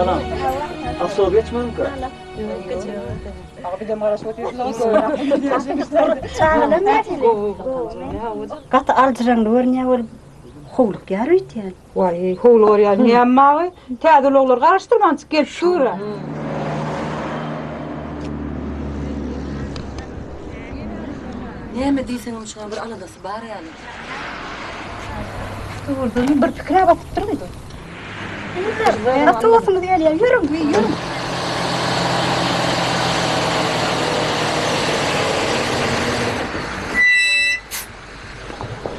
Anam. Asıl geçmem ki. Abi de maraş oturuyorlar. Kat altıran doğru var. Hoğluk yarıydı yani. Vay, hoğlur ya. Ne amma? Tədil olur, qarışdırmanız gel şura. Neyme deysen onu şuna bir aladası bari yani. Doğru, bir fikre batıp durmuyordu. Atı olsun diye ya, yürüm.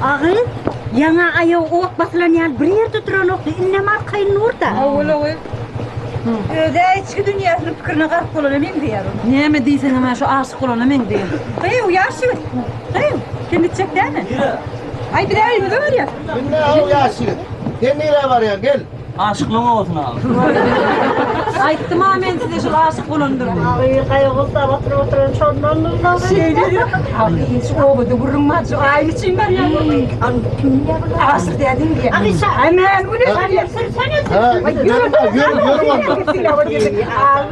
Ağın, yana ayağı oğuk basılan yani bir yerde duran oktu. İnnemar kayın orada. Oğlu. Öde içki dünyasının fikrine karşı kullanamayın diyorum. Neyme deysen hemen şu aşık olana men diye. Kıyım, yaşı. Kıyım, kendi çek değil mi? Ay bir de elimi de var ya. Ne o yaşı? Sen nereye var ya gel. Aşıklığın olsun abi. Ayttım ha men size şu aşık olandır. Ay kayıqılsa oturan çorlanır da. Şey dedi. Abi hiç oğlu vurulmaz. Şu aile için var ya. Asır dedin diye. Abi sen. Hemen bu ne var ya? Ha,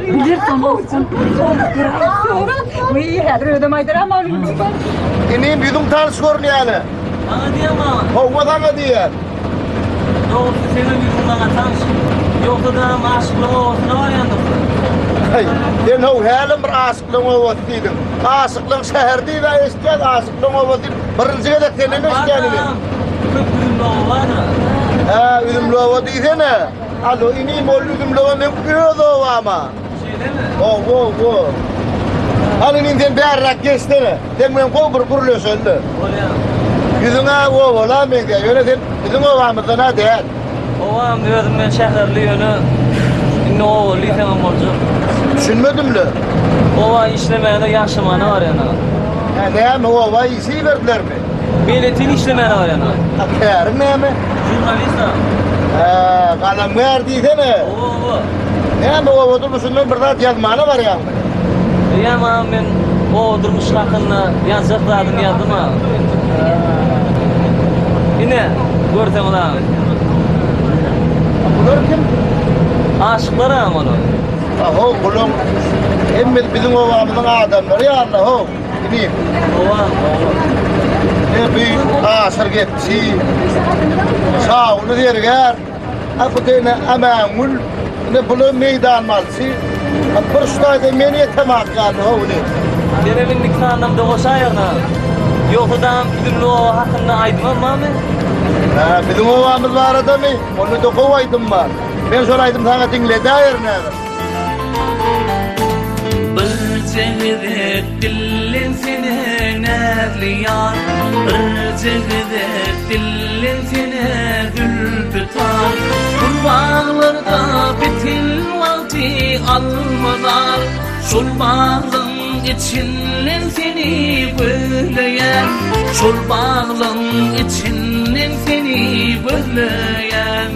yürü. Bilirsin olsun. İyi hadır ödemaydır ama. Benim yüzüm tanışıyor yani. Bana diyem abi. Kovma sana diye. Yoksa senin yüzünden tanış. Yoksa da aşıklığın olsun ne var yanında? Hey, sen o halim bir aşıklığın ovattıydın. Aşıklığın şehirdi ve isteyen aşıklığın ovattıydın. Birinci de senin isteyenini. Köp üzümlü o var mı? Ha, üzümlü ovattıydın. Alo, ineyim ol üzümlü ovattıydın ama. Şey değil mi? O. Hani sen berrak geçsene. Sen benim kol kuruluyorsun öyle. Oluyor. Yüzüne o ola ben diye. Öyle sen yüzüne ovamızdan hadi. Ovam diyordum ben şehirli yönü. Ne o lisem borcu. Düşünmedim mi? Ova işlemeyene yaşamana var yana. Ne mi ova iyisi verdiler mi? Milletin işlemeyene var yana. Atıyorum ne mi? Jurnalist Kalem verdiyse ne? o. Ne mi ova durmuşundan bir daha yazmanı var ya. Yaman ben o durmuş hakkında yazıkladım yazdım ha. Yine görsem ulan. Bunlar kim? Aşıklar ama onu. Aho kulum. Hem bizim ovamızın adamları ya Allah ho. Gideyim. Ova. Ne büyük asır geçti. Sağ onu diyer gel. Akutene amamul. Ne bunu meydan malsı. Bir şutayda beni yetemak kaldı ho ne. Denemin nikahında koşa yana. Yoksa da bizim o hakkında aydınlanma mı? Bizim ovamız var adamı. Onu da kovaydım var. Ben soraydım sana dinle dair ne? Bir cehdet dillin seni nerliyan. Bir cehdet dillin seni gül tutar. Kurbağalarda bitil vakti almalar. Şol bağlın içinden seni böyleyen. Şol bağlın içinden seni böyleyen.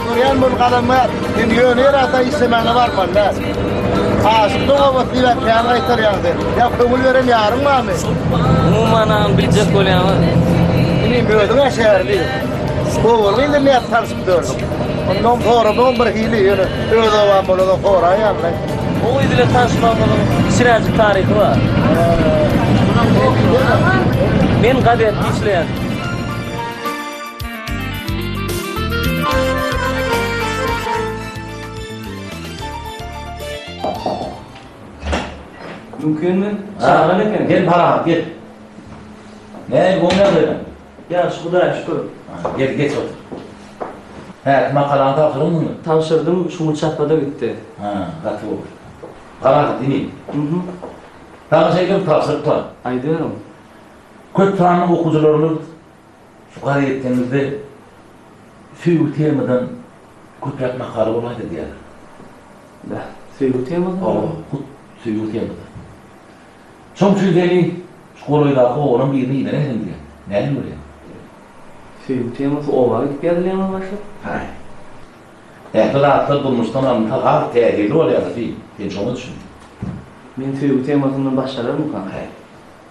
Korean mun kalamar. Din yönür ata istemene var mı lan? Aşkın o vaktiyle kâr aytar yandı. Ya kömül veren yarın mı abi? Umuman bilecek oluyor ama. Benim büyüdüm şehirli. Bu olayla ne yaparsın dördüm. Ondan sonra ben bir hile yönü. Öyle var bunu da sonra yandı. O izle tanışmamın Siracık tarihi var. Ben kadet işleyen. Mümkün mü? Çağırın efendim. Gel para gel. Ne bu ne böyle? Ya şurada şükür. Gel geç otur. He, makalanı tavsırın mı? Tanıştırdım, şu çatmada bitti. Ha, katı olur. Para dinleyin. Hı hı. Tanışaydım tavsırıp var. Ay diyorum. Köp tanrı okucularını yukarı ettiğimizde suyu temadan köpek makalı olaydı diyorlar. Da, suyu temadan. Suyu temadan. Son sözleri şkolayda oğlum birini yine ne diyor? Ne diyor? Suyu teması ova gidip geldiler mi başta? Hayır. Ehtiyatlar durmuştan ama tehlikeli oluyor tabii. Ben şunu düşündüm. Ben suyu temasından başlarım mı kanka? Hayır.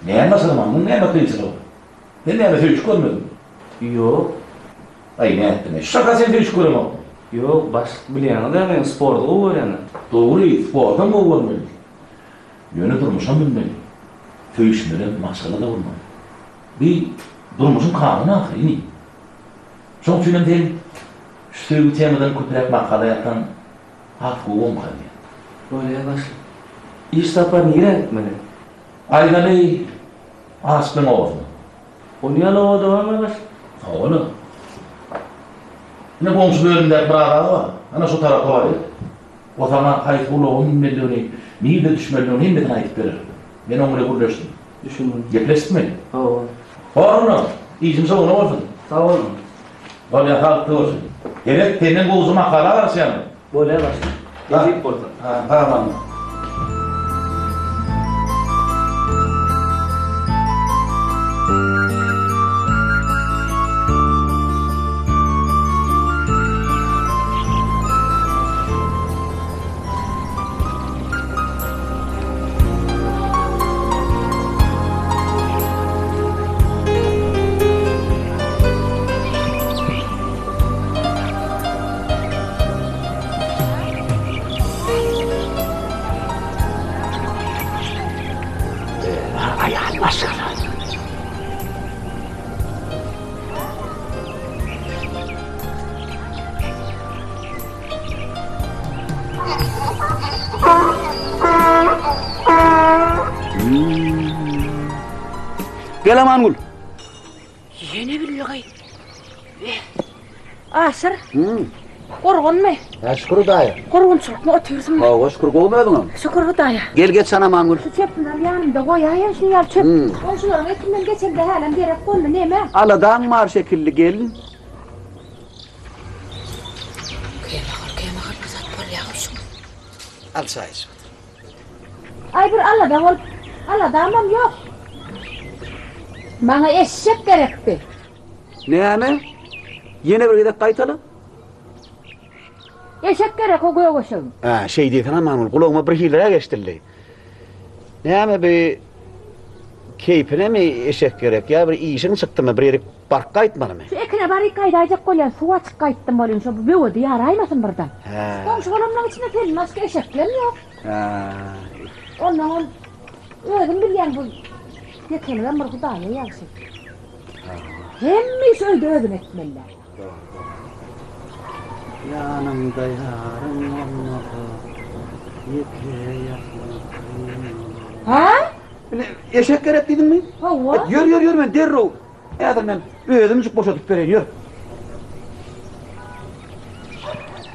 Ne yapmasın ama bunun ne yapıyorsun o? Ben ne yapıyorsun hiç görmedim. Yok. Ay ne yaptın? Şaka sen hiç görmem. Yok, başlık bilýän da men sporda öwrendim. Doğru, spordan mı olmalı? Yöne durmuşam bilmeli. Töyüşmeden maşgala da olmalı. Bir durmuşun kanunu ahini. Çok çünkü değil, şu tövü temadan köpürek makala yapan hakkı olmalı. Böyle başlık. İş tapar nire gitmeli? Ayganı aslın olsun. Onu yala devam başlık. Oğlum. Ne komşu bölümde bırağı var. Ana şu tarafa var ya. O zaman kayıt bulu 10 milyonu, niye de düşmelionu hem de kayıt verir. Ben onu kurlaştım. Düşündüm. Yepleştim mi? Tamam. Oğlum, iyicim sağ olun. Sağ olun. Öyle kalktı olsun. Gerek tenin boğuzu makala var senin. Böyle başlık. Gezip burada. Ha, tamam. Gel Mangul. Yeni billahi. Asır. Korgun mu? Ya şükür dayı. Korgunçuluk mu otursun mu? Ha, şükür olmadın mı? Şükür dayı. Gel geç sana Mangul. Şu çöpünler yanımda koyayım şunu yar çöp. Komşuların etinden geçen de halen gerek kondu ne mi? Aladan mar şekilli gelin. Kıyamahır kızat bol yağmışım. Al sayız. Ay bir Allah'da ol. Allah'da amam yok. Bana eşek gerekti. Ne yani? Yine bir gidip kaytalı. Eşek gerek o göğe koşalım. Ha, şey değil sana Mangul. Kulağıma bir hileye geçtirdi. Ne yani bir keyfine mi eşek gerek ya? Bir işin çıktı mı? Bir yere park kaytmalı mı? Şu ekine bari kaydayacak kolyan su açık kayıttım olayım. Şu büyüdü yaraymasın buradan. Ha. Komşu kolumdan içine telin başka eşeklerim yok. Ha. Ondan öldüm bilgen bu. Yekeliden bir kudaya yaksın. Hemmiş öldü öldüm etmeliler. Yanımda yarım olmadı. Yeke yakın. Ha? Eşek gerek dedin mi? Hava? Yürü ben derro. Eğer ben ödümcük boşatıp vereyim yürü.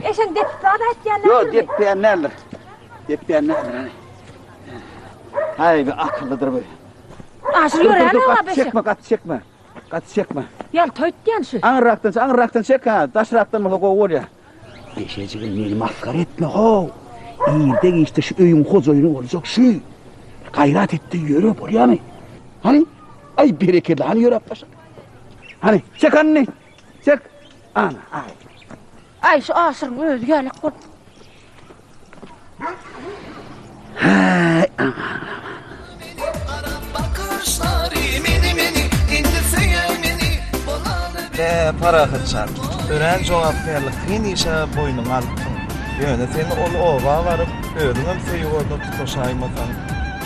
Eşek depti adet diyenler Yok depbeyenlerdir. Depbeyenlerdir. Hay bir akıllıdır bu. Aşır yürü yani ona Kat beşek. çekme. Kat çekme. Yal toyt diyen şu. Anıraktan çek ha. Taşraktan mı koy ya. Beşeciğim beni mahkar etme ho. İyilde geçti şu öyün kozoyunu olacak şu. Gayret etti yürü buraya mı? Hani? Ay bereketli hani yürü paşa. Hani çek anne. Çek. Ana ay. Ay şu aşırın öldü gel kurt. Hay aman. Para kaçar. Öğren cevaplarlık en işe boynum alıptım. Yöne seni ova varıp öğrenim seyi orada tutuşaymadan.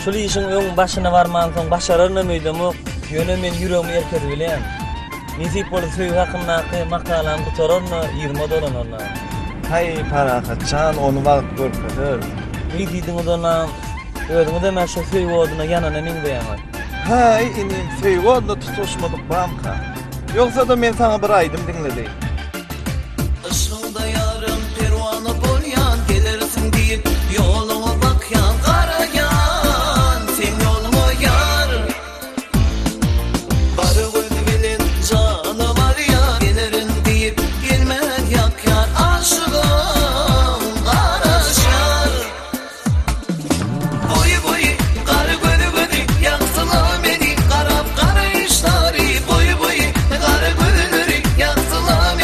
Şol işin öň başyna barman soň başararna meýdemy, ýöne men ýüregimi erkedi bilen. Nisip bolup söýüp hakynda makalam tutararna 20 dolarna. Hay para kaçan onu vaqt görkedir. Ýetidiň odana öňde men şo söýüp oduna ýanana men beýan. Hay inim seyi orada tutuşmadyk bamka. Yoksa da men sana bir aydım dinledi. Işılda yarım pervanı bolyan gelirsin deyip yoluma bakyan karayan sen yoluma yar Barı göz bilin canı var ya gelirin deyip gelmen yak yar aşığım karaşar Boyu karı gödü yaksıla beni karap karayışları boyu karı gödü yaksıla beni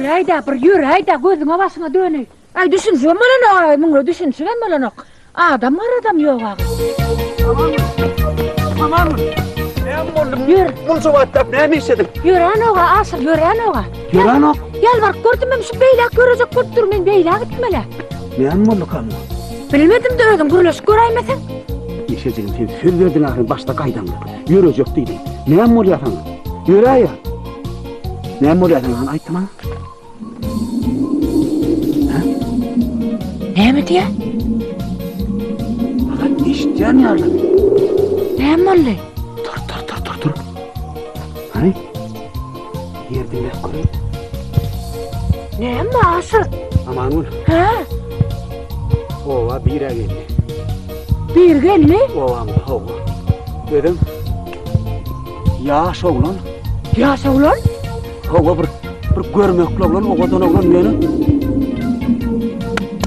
yürü hayda gözüne başına döney. Ay düşünsün bana ne bunu düşünsün bana ne. Adam yok abi. Tamam mı? Ne oldum? Yürü. Bunca vattap ne mi istedim? Yürü anoğa asıl yürü anoğa. Yürü anoğa. Gel bak gördüm ben şu beylak görecek gördüm ben beylak gitmeli. Ne oldu kanı? Bilmedim de öldüm kuruluş göreymesin. Yeşeceğim sen söz verdin ahir başta kaydan. Yürüyecek deydin. Ne oluyor sana? Yürü ya. Ne oluyor sana? Ayıttı bana. Ne mi diye? Fakat işleyen yardım. Ne mi oldu? Dur. Hani? Yerden yak koyayım. Ne mi asıl? Aman ol. Ha? Ova bire geldi. Bir geldi. Ovam da ova. Dedim. Yaş oğlan. Yaş oğlan? Ova bir görmekli oğlan. Ovadan oğlan beni.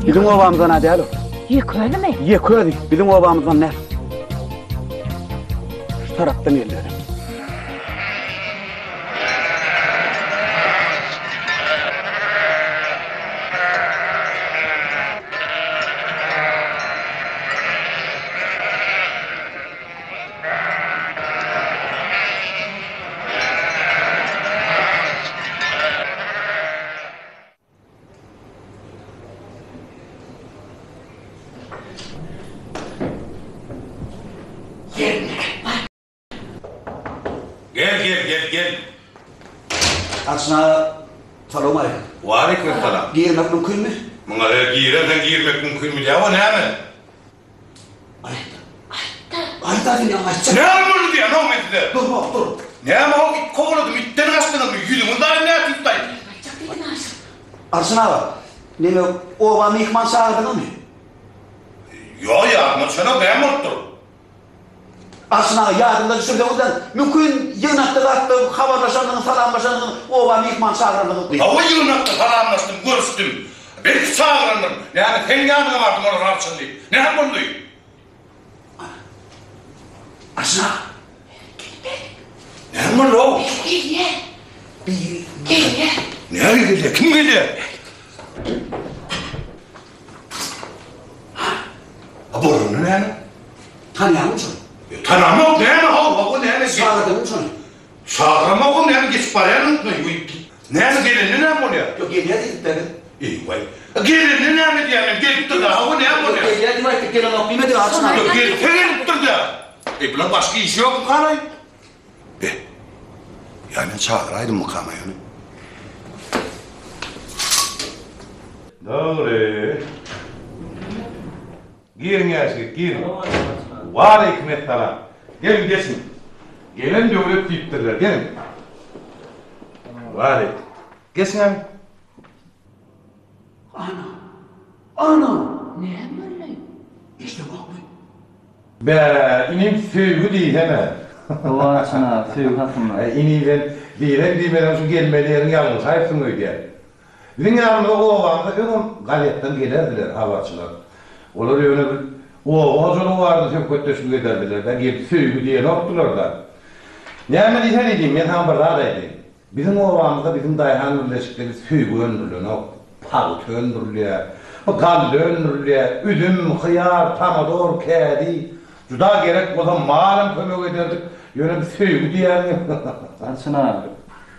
Bizim ovamızdan hadi alo. Yıkıyordu mu? Yıkıyordu. Bizim ovamızdan ne? Şu taraftan ellerim. Gel. Aslında salam aleyküm. Aleykümselam. Giyirmek mümkün mü? Buna giyirmek mümkün mü diye o ne mi? Ayda dinle açacak. Ne yapıyordu diye ne olmadı diye. Dur. Ne ama o it kovaladım itten kaçtığını mı yüzümün daha ne yapayım dayı? Arsına bak. Ne mi ovamı yıkman sağladın mı? Yo ya ama sana ben mutlu. Aslında yardımda düşürdü oradan mümkün yığınakta da attım, haberlaşandığını, falanlaşandığını, ovamı yıkman sağladın. Ha o yığınakta falanlaştım, görüştüm. Belki sağlandım. Yani sen yanına vardım orada karşılığı. Ne yapıyordu? Aslında. Ne yapıyordu o? Gel. Nereye geliyor? Kim geliyor? Ha borunun ne? Tanıyan mısın? Tanımak ne? O ne? Sağladın mısın? Sağlamak o ne? Geç paraya mı? Ne gelin ne oluyor? Yok geliyor dedi. İyi vay. Gelin ne mi diyelim? Gelip durdu. Ha o ne oluyor? Geliyor dedi. Gelin o bilmedi aslında. Yok gelip durdu. Buna başka iş yok mu kanay? Yani çağıraydım mı kamayonu? Doğru. Girin gerçek, girin. Var hikmet tala. Gelin geçin. Gelin devlet deyiptirler, gelin. Var hikmet. Geçin abi. Ana. Ne mi? İşte bak mı? Be, inim sevgi değil hemen. Oğa sana sevgi hakkında. İnim ben diyemeden şu gelmelerin yalnız hayırsın öyle yani. Bizim yanımda o ovanda önüm galetten gelirdiler havaçılar. Onlar öyle bir o vardı çok kötüsü ederdiler. Ben gelip sevgi diye noktular da. Yani ben izah edeyim, ben hem buradaydım. Bizim ovamızda bizim dayıhan birleşikleri sevgi öndürülüyor, palt öndürülüyor, gallı öndürülüyor, üzüm, hıyar, tamador, kedi. Juda gerek olan malum kömek ederdik. Yöne bir sevgi diyelim. Açına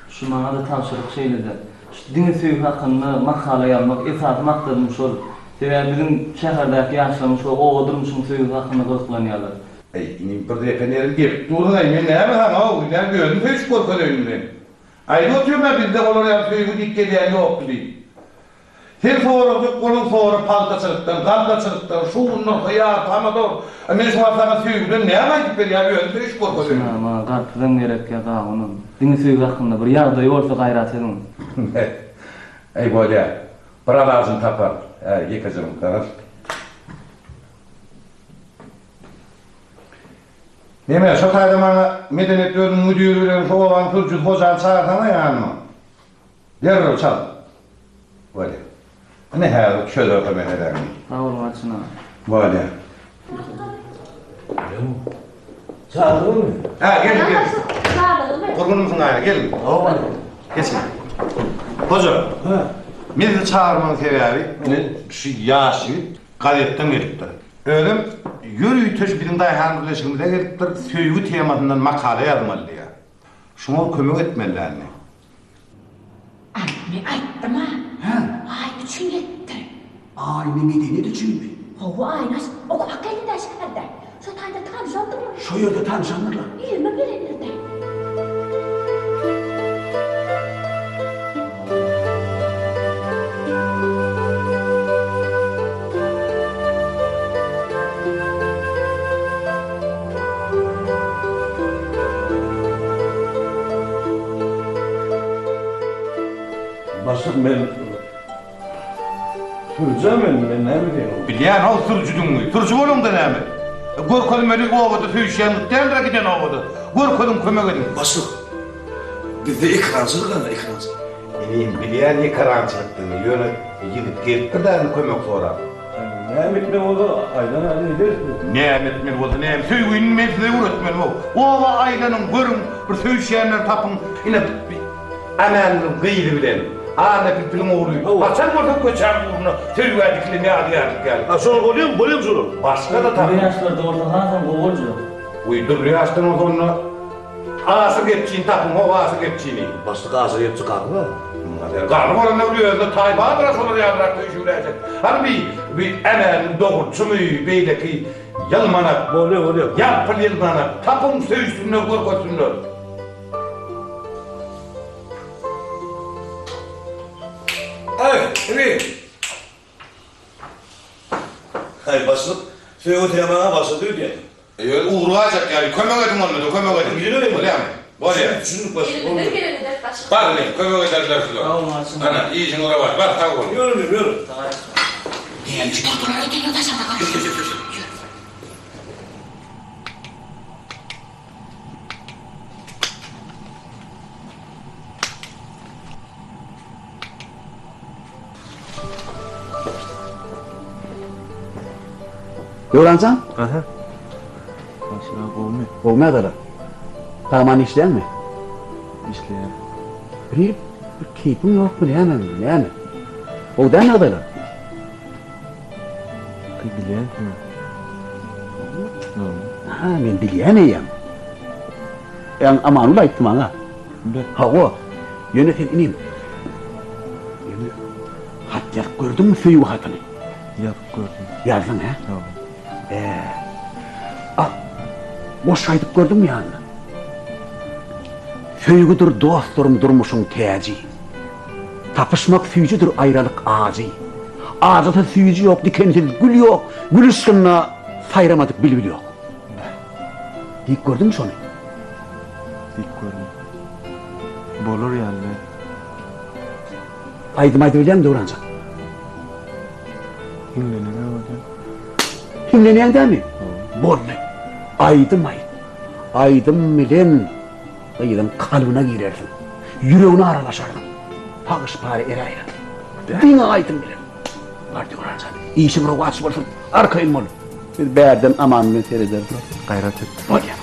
şu bana da tavsiyelik şeyledi. Şu dini sevgi hakkında makale yazmak, esas maksadımız olur. Veya bizim şehirde yaşamış o oğudurmuşun sevgi hakkında korkulanıyorlar. İnim bir de efendilerim gelip durun ay men ne mi ha o günler gördüm hiç korkuyor önümden. Ay oturuyorum ben bizde olan sevgi dikkat eden yoktu değil. Her sonra kolun sonra paltaçılıktan, kaltaçılıktan, şunun hıyar, tamador. Men şu haftada sevgiden ne ama gitler ya gördüm hiç korkuyor. Ama kalpten gerek ya da onun. Dini sevgi hakkında bir yardığı olsa gayret edin. Ey böyle, bırak ağzını tapar. Yıkacağım kadar. Neme, şu kayda bana medeniyetlerin müdürüyle şu olan Türkçü hocam çağırsana yani mı? Derrol çal. Böyle. Ne her şöyle öpeme eder mi? Sağ olun açına. Böyle. Çağırdın mı? Ha gelin gelin. Çağırdım mı? Kurbanımızın ayına gelin. Tamam. Geçin. Hocam, bizi çağırmanın sebebi şu yaşı gazetten gelipdir. Öyle yürüyütüş bizim dayahan birleşimizde gelipdir, söygü temasından makale yazmalı ya. Şuna kömür etmelilerini. Anne ayttım ha. Ay üçün yetti. Ay ne düşünme. O aynas o hakikaten de çıkardı. Şu tayda tanışandı mı? Şu yerde tanışanlarla. 20 bilinirdi. Başım ben... Süreceğim ben ne bileyim. Bilyen o sürücüdün mü? Sürücü olun da ne mi? Görkelim öyle ovada söğüşen, demre giden ovada. Görkelim kömek edin. Başım, bizde ekrancılık ama ekrancılık. Bilyen ekrancılıktığını yönet gidip gelip bir daha kömek sorar. Nämetmen oldu, aydan eder. Nämetmen oldu, näm söýgüň mesle uğratman o. Ova aylanın görün, bir söýüşenler tapın, ine ananyň gyýly bilen. Ana pilpilin oğluyu. Açan orada köçen uğruna söýgädikli ne adyardyk gel. Şol bolýan şol. Başga da tapın. Yaşlarda orada hazan goğolcu. Uydur yaşdan onu ağası geççiğin tapın, o ağası geççiğini. Başta ağası geççi qarlı. Qarlı olanlar uyuyordu, tayba bırak onları yadırak döyüşürleyecek. Hani bir emen doğur, çümüyü, beydeki yalmanak, yapıl yalmanak, tapın söğüsünler, korkusunlar. Evet. Hayır başlık, söğüt yamana başladı diye. Uğrayacak yani, kömek edin onları, kömek edin. Gidiyor öyle mi? Öyle mi? Düşündük başlık. Bak ne, kömek ederler şurada. Ana, iyisin oraya bak, bak tak onu. Yürü. Diyelim ki doktorlara geliyor da sana karşı. Yorancan? Aha. Başına boğmu. Olmaya da. Tamam işler mi? İşleyen. Bir keyfim yok mu yani? O da ne adayla? Bilen mi? Ha, ben bilyeneyim. Yani aman ula ettim ana. Ha o, yönetim ineyim. Hatta gördün mü föyü hatını? Yap gördüm. Yazdın ha? Tamam. Boş aydık gördün mü yani? Föygüdür dostlarım durmuşun teci. Tapışmak füyücüdür ayrılık ağacı. Ağacıda füyücü yok, dikensiz gül yok. Gül üstüne sayramadık bilbil yok. Dik gördün mü şunu? Dik gördüm. Bolur yani. Aydım bileceğim de uğranacak. Himlenene hocam. Himleneyen değil mi? Bollu. Aydım. Aydım bilen aydım kalbine girersin. Yüreğine aralaşardın. Pağış pare erayla. Dine aydım bilen. Var diyor uğranacak. İşin ruhu açıp olsun. Arkayım olur. Bir beğerden amanını seyreder. Gayret et. Bolya.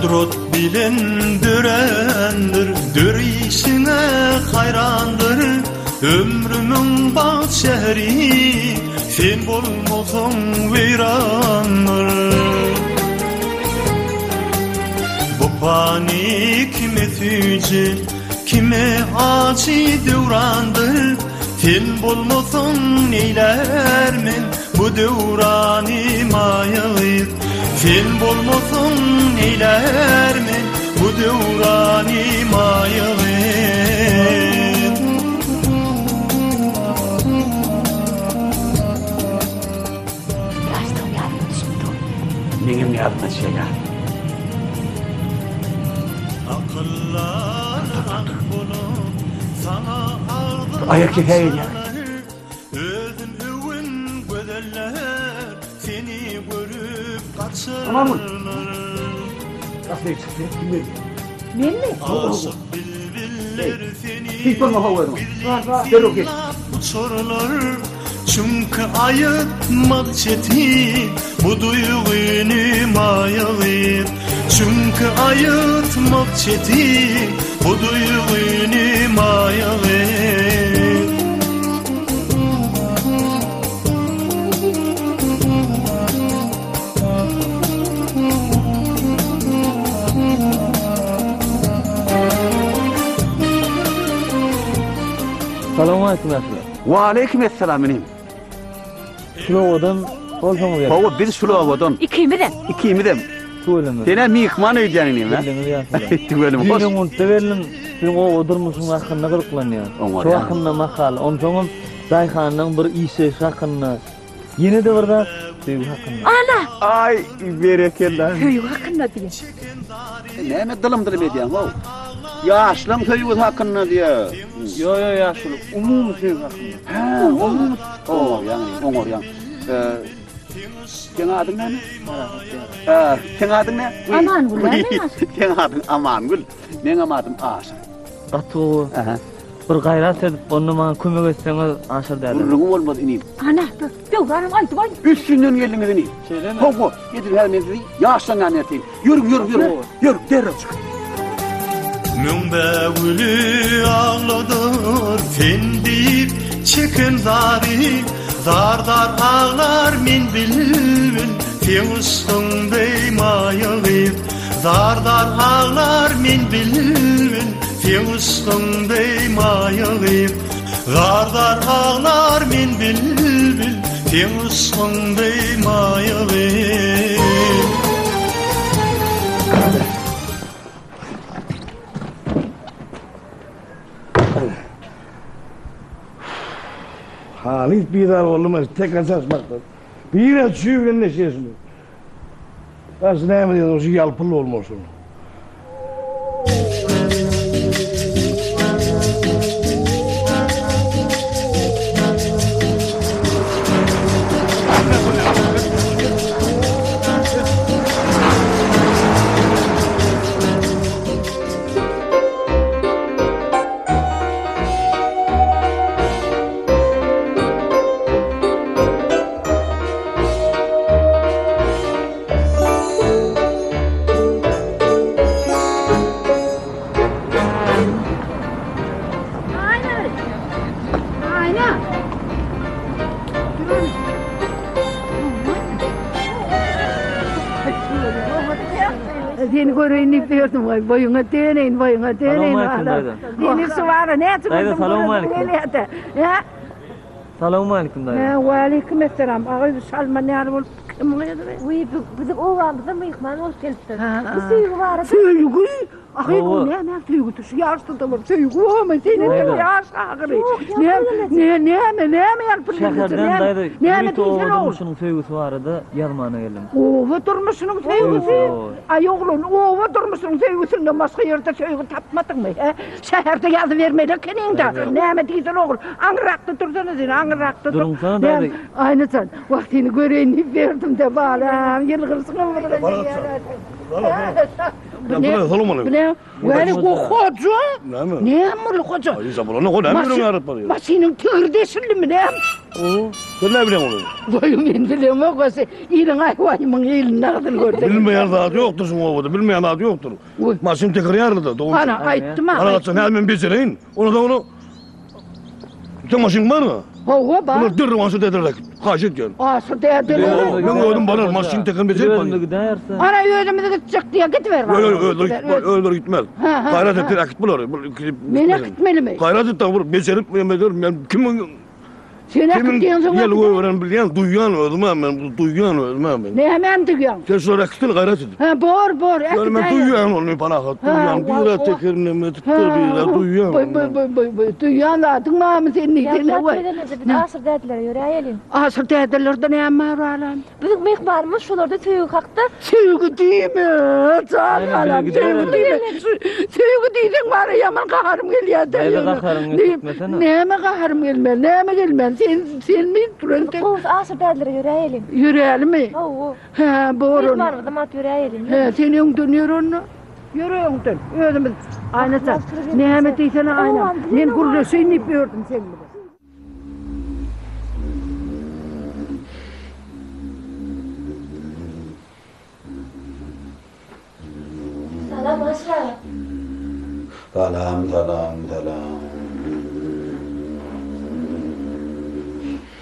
Kudret bilen dürendir, dürişine hayrandır. Ömrümün bal şehri, sen bulmazın veyrandır. Bu panik kime füce, kime acı devrandır. Sen bulmazın neylermin, bu devrani mayayır. Sen bulmasın eylermin bu devrani mayılın. Yazdım yardım düşündüm. Neyim yardım şeyler? Ayak kefeyi ya. Özün övün gözeller seni görüp kaçırlar. Tamam mı? tek çıktı. Kim Men mi? Aşık bülbüller seni Hiç bana hava verme. Var. Gel o geç. uçurlar. Çünkü ayıtmak çetin bu duygunu mayayıp. Çünkü ayıtmak çetin bu duygunu mayayıp. Salamu aleykum yaşlı. Ve aleykümselam benim. Şulovadan olsam yer. Baba bir şulovadan. İkimi de. Söyleme. Sene mihman ödyanıyım ha. Bildiniz yaşlı. Tügelim hoş. Dinin unuttu verilin. Sen o odurmuşsun hakkında kırıklanıyor. Onlar Şu ya. hakkında makal. Onsoğum Dayhan'ın bir işi hakkında. Yine de burada sevgi hakkında. Ana! Ay berekeller. Köyü hakkında diye. Ne dalım ediyorum o. Yaşlan köyü hakkında diye. Yo yaşlı. Umum sevgi hakkında. Ha, umum. O yani, onlar yani. Senin adın ne? Senin adın ne? Amangül, ne? Senin adın Amangül. Benim adım Aşır. Atu. Bir gayret edip onu bana kömek etseniz aşır derdim. Burnuğum olmadı ineyim. Ana, dur hanım aydı var. Üstünden geldiniz ineyim. Söyleme. Hopo, getir her mevzini. Yaşlan anlatayım. Yürü. Yürü, derhal çık. Mümbevülü ağladır fendip çekin zari. Dar ağlar min bilmin Fiyussun beymayalip. Dar ağlar min bilmin Fiyussun beymayalip. Dar ağlar min bilmin Fiyussun beymayalip. Halis bir daha olmaz, tek asas baktım. Bir de çüğün neşesini. Nasıl ne mi diyorsun, yalpılı olmasın. Seni göreyim diyordum vay boyuna değneyin. Yeni suvarı ne yaptın? Dayı selamun aleyküm. Ya. Selamun aleyküm dayı. Ve aleykümselam. Ağabey Salman ne arabul kim oluyor? Bizim oğlanımızın mıyıkmanı hoş geldin. Bir suygu var. Suygu? Ahir bu ne suygu tuşu yarısı da var. Suygu ama senin de yarısı ağırı. Ne yapın? Şekerden dayı yürütü oğudurmuşunun suygusu vardı. Yarmağına geldim. Oğudurmuşunun suygusu? Ay oğlum oğudurmuşunun suygusundan başka yerde suygu tapmadın mı? Şehirde yazı vermedi kenin de. Ne mi değilsin oğul? Angıraktı dursana seni angıraktı dur. Durun sana dayı. Aynı sen. Vaktini göreyim verdim de bağlam. Yılgırsın ama. Bu ne? Böyle koca? Ne mi koca? Ay sabırla ne kadar emrin arıp var ya. Masinin tırdeşildi mi ne? Sen ne bileyim onu? Boyum indilim o kosa. İlin ayvayımın ilin ne kadar gördün? Bilmeyen zat yoktur şun ovada. Bilmeyen zat yoktur. Masin tekrar yarıda. Ana ayttım ha. Ana kaçsan hemen becereyin. Onu sen masin var mı? Hova bak. Bunu dırrım asıl dedilerek. Kaçıt gel. Asıl dediler. Ben gördüm bana masin tekrar becerip bana. Ana öyle gidecek diye gidiver. Öyle gitmez. Gayret ettir akıt bular. Mene gitmeli mi? Gayret ettir vur. Becerip kim Sen akıt diyorsun. Gel öğren bilen duyan ölmem ben. Duyan ölmem ben. Ne hemen duyuyorsun? Sen sonra akıtın gayret edin. Ha bor. Yani ben duyan onu bana hat. Duyan bir tekerine mettir bir duyan. Duyan adın mı senin Ya bir asır dediler yöreyelim. Asır dediler de ne ama alan? Bizim mihbarımız şularda tüyü kalktı. Sevgi değil mi? Alam sevgi değil mi? Sevgi değilsin var ya yaman kaharım geliyor. Dayı kaharım gitmesene. Ne mi kaharım gelmez? sen mi durante? Kız asır derler yüreğelim. Yüreğli mi? Oo. He, boğurun. Var mı da mat yüreğelim. He, sen öňden yürüň. Yürüňden. Özümüz aynasa. Näme diýsen ayna. Men gurrasyn ip gördüm sen bilen. Salam Asra. Salam, salam, salam.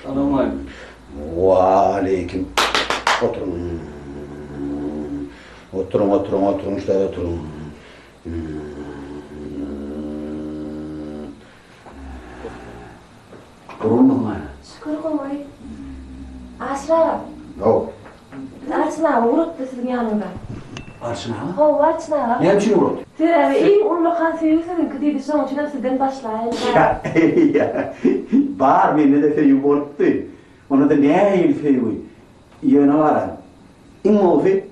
Salam aleyküm. Ve aleyküm. Oturun. Oturun, işte oturun. Durun mu bana? Şükür koy. Asra. Yok. Arsına vuruptu sizin yanında. Arsına ha? Ho, arsına. Ne biçim vurdu? Teravi iyi ullukan sevgisinin kıdıydı son için sizden başlayın. Ya, bar beni de feyi vurdu. Onu da ne iyi feyi vurdu. Yöne varan. İmmo fe,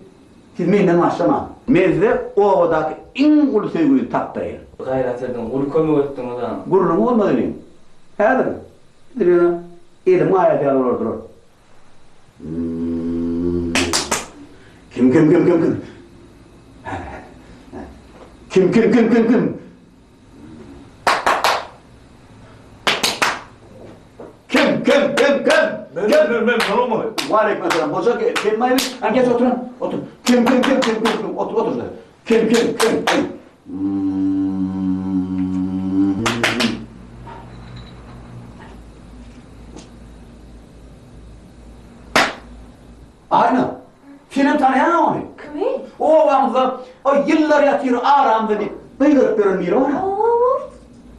siz menden başlama. Mezde ovadaki in ulu feyi taktayır. Gayret edin, ulu kömük ettin o zaman. Gurulun olmadı neyim? Hedir. Diriyona, edim ayet yalı olurdur. Kim? Kim? Ben salam aleyküm. Aleyküm selam. Boza kim mayın? Geç oturun. Otur. Kim? Otur. Kim? Aynen. Senin tanıyan onu. Kimi? O vamza, o yıllar yatıyor aramda bir bıygırıp görünmüyor ona.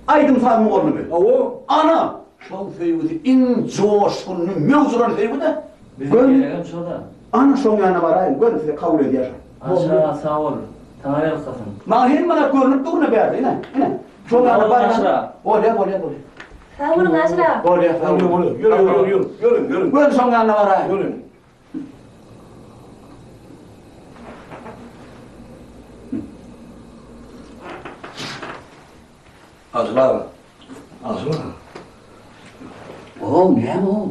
Aydın Sami oğlu bir. O ana. Şol feyvudi in coşkunlu mevzuran feyvudi. Bizim gelelim şurada. Ana şon yana var ayın. Gör size kabul ediyor. Aşağı sağ ol. Tanrı yakasın. Bana hem bana görünüp duruna berdi yine. Şon yana var. Oraya. Sağ olun Asra. Oraya. Yürü. Gör şon yana var ayın. Yürü. Azra. O ne o?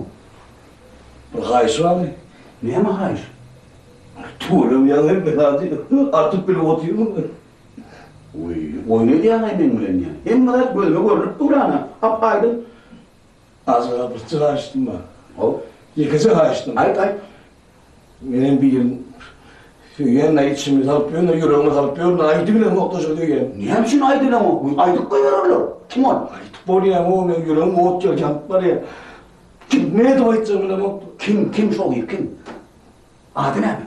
Gayş var mı? Ne mi hayır? Tuğrum yanır ben hadi. Artık bile oturuyorum ben. Oyunu diye anayım ben ya. Hem kadar bölme görünüp durana. Apaydın. Azra bıçı açtım ben. O. Yıkıcı açtım. Ay. Benim bir yıl Yüyenle içimiz alpıyor, yüreğimiz alpıyor, aydı bile muhtaç oluyor yani. Ne biçim aydı lan o? Aydık koyuyorlar. Kim o? Aydık boruya o, yüreğim o otuyor, var ya. Kim, ne dua edeceğim bile muhtaç? Kim soğuyor, kim? Adı ne mi?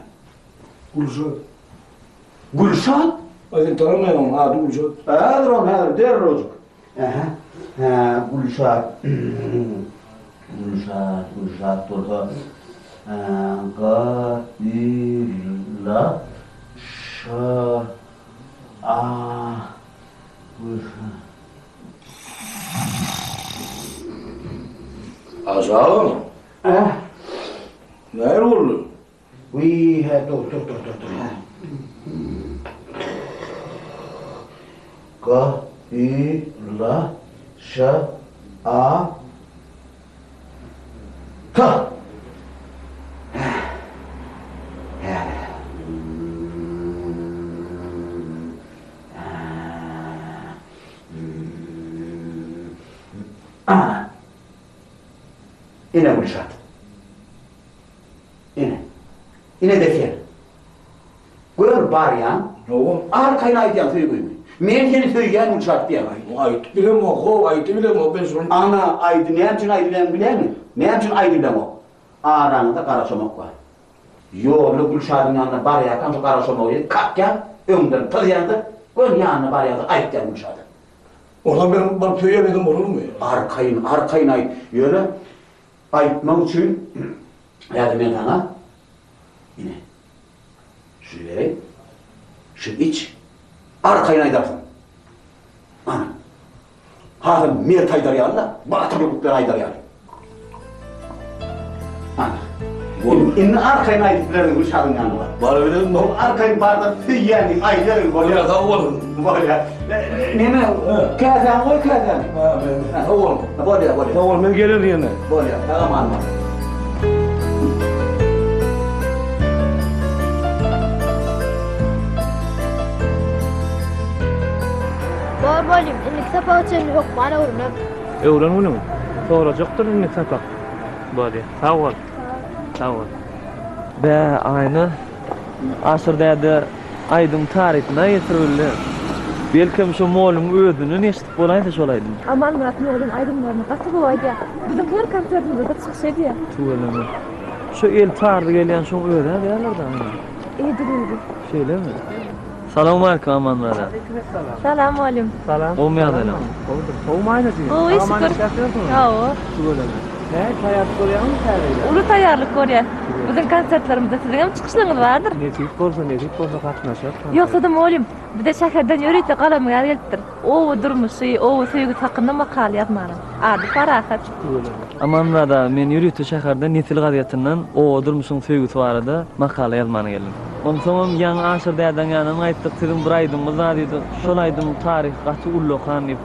Gülşat? Ayın tanımayalım, adı Gülşat. Hadır, der Rozuk. Gülşat. Gülşat durdu. Gadilla Azal. Ne oldu? Dur. Gadilla Ta. Yine Gülşat. Yine defter. Gör bar ya. O. Arkayına ayıyan söyle koymuyor. Men seni söyleyen Gülşat diye. Ayıt bile mi o? Ayıt bile mi o? Ben sorun. Ana aydı. Ne için aydı bilen mi? Ne için aydı bilen o? Aranında kara somak var. Yolu Gülşat'ın yanına bar yakan şu kara somağı kalk ya. Ömden tız yanında. Gör yanına bar yakan ayıt ya Gülşat'ı. Oradan ben bana söylemedim olur mu ya? Arkayın ayıt. Yöyle ayıtmak için yardım et ana. Yine. Şuraya. Şu iç. Arkayın aydarsın. Ana. Hadım mert aydar yağla. Batı bir kutlar aydar yağla. Ana. İnni arkayın aydıklarını uşağın yanı var. Var öyle mi? O arkayın barda tüyyenin ayların var. Ya da oğlum. Var ya. Neme? Kazan koy kazan. Oğlum. Var ya var ya. Oğlum ben gelir yine. Var ya. Tamam alma. Var bolim, inlik sapa için yok bana vurun. Öğren bunu mu? Soracaktır inlik sapa. Böyle. Sağ ol. Sağ ol. Be aynı asırda aydın tarihine yetirildi. Belki şu molun ödünü neştip bolaydı şolaydım. Aman Murat ne oğlum aydınlarını katı bolaydı ya. Bizim her konsertimizde de çıkışıydı ya. Tuğalama. Şu el tardı gelen şu ödü derlerdi ama. İyi duruyordu. Şöyle mi? Selamun aleyküm aman Murat. Selam oğlum. Salam. Olmayan adam. Olmayın diyor. O iyi şükür. Ya o. Ne? Hayat koruyan mı terliyle? Ulu tayarlık oraya. Bizim konsertlerimizde sizin hem çıkışlarınız vardır. Netik olsa katnaşır. Yoksa da oğlum bir de şehirden yürüyüp de kalamı yer geliptir. O durmuşu, o sevgi hakkında makale yazmarım. Adı Farahat. Aman Murat men yürüytü şehirde netil gadiyetinden o durmuşun sevgisi vardı makale yazmana geldim. Ondan sonra yan asırdadan yanına ayttık sizin bir aydınımız var dedi. Şolaydım tarih kaçı ullu kanip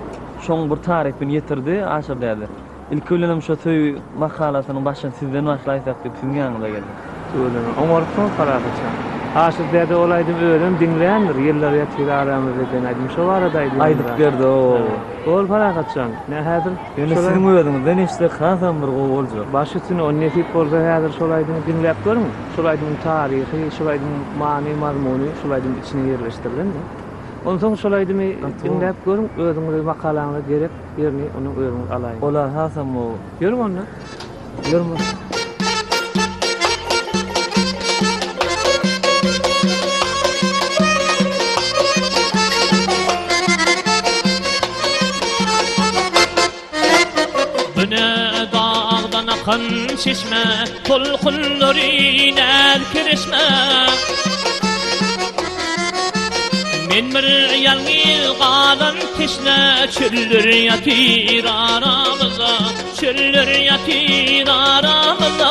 şoň bir tarih bin yetirdi asırdadı. İlk ölenim şu söy makalasının başını sizden başlaysak dep sizin yanınıza geldim. Öyle. Oňarpyn Farahatçan. Aşırda olaydım öğren dinleyendir. Yıllar yatır aramızda ben aydım. Şu aradaydım. Aydık berdi o. Ol Farahatçan. Ne hadir? Yani sizin öýedinizde neçe hasan bir oğulcu. Baş üstüne o netip bolsa hadir şolaydım dinlep görmüň. Şolaydım tarihi, şolaydım mani mazmuni, şolaydım içine yerleştirildi. Ondan soň şolaydım dinlep görüň, özüňiz makalaňyza gerek ýerni onu öýüňiz alaýyn. Olar hasan o. Görüň onu. Görmüň. Dağdan akan çeşme, tolkunlarına kirişme. Men bir yalnız kalan teşne, çöller yatır aramızda, çöller yatır aramızda.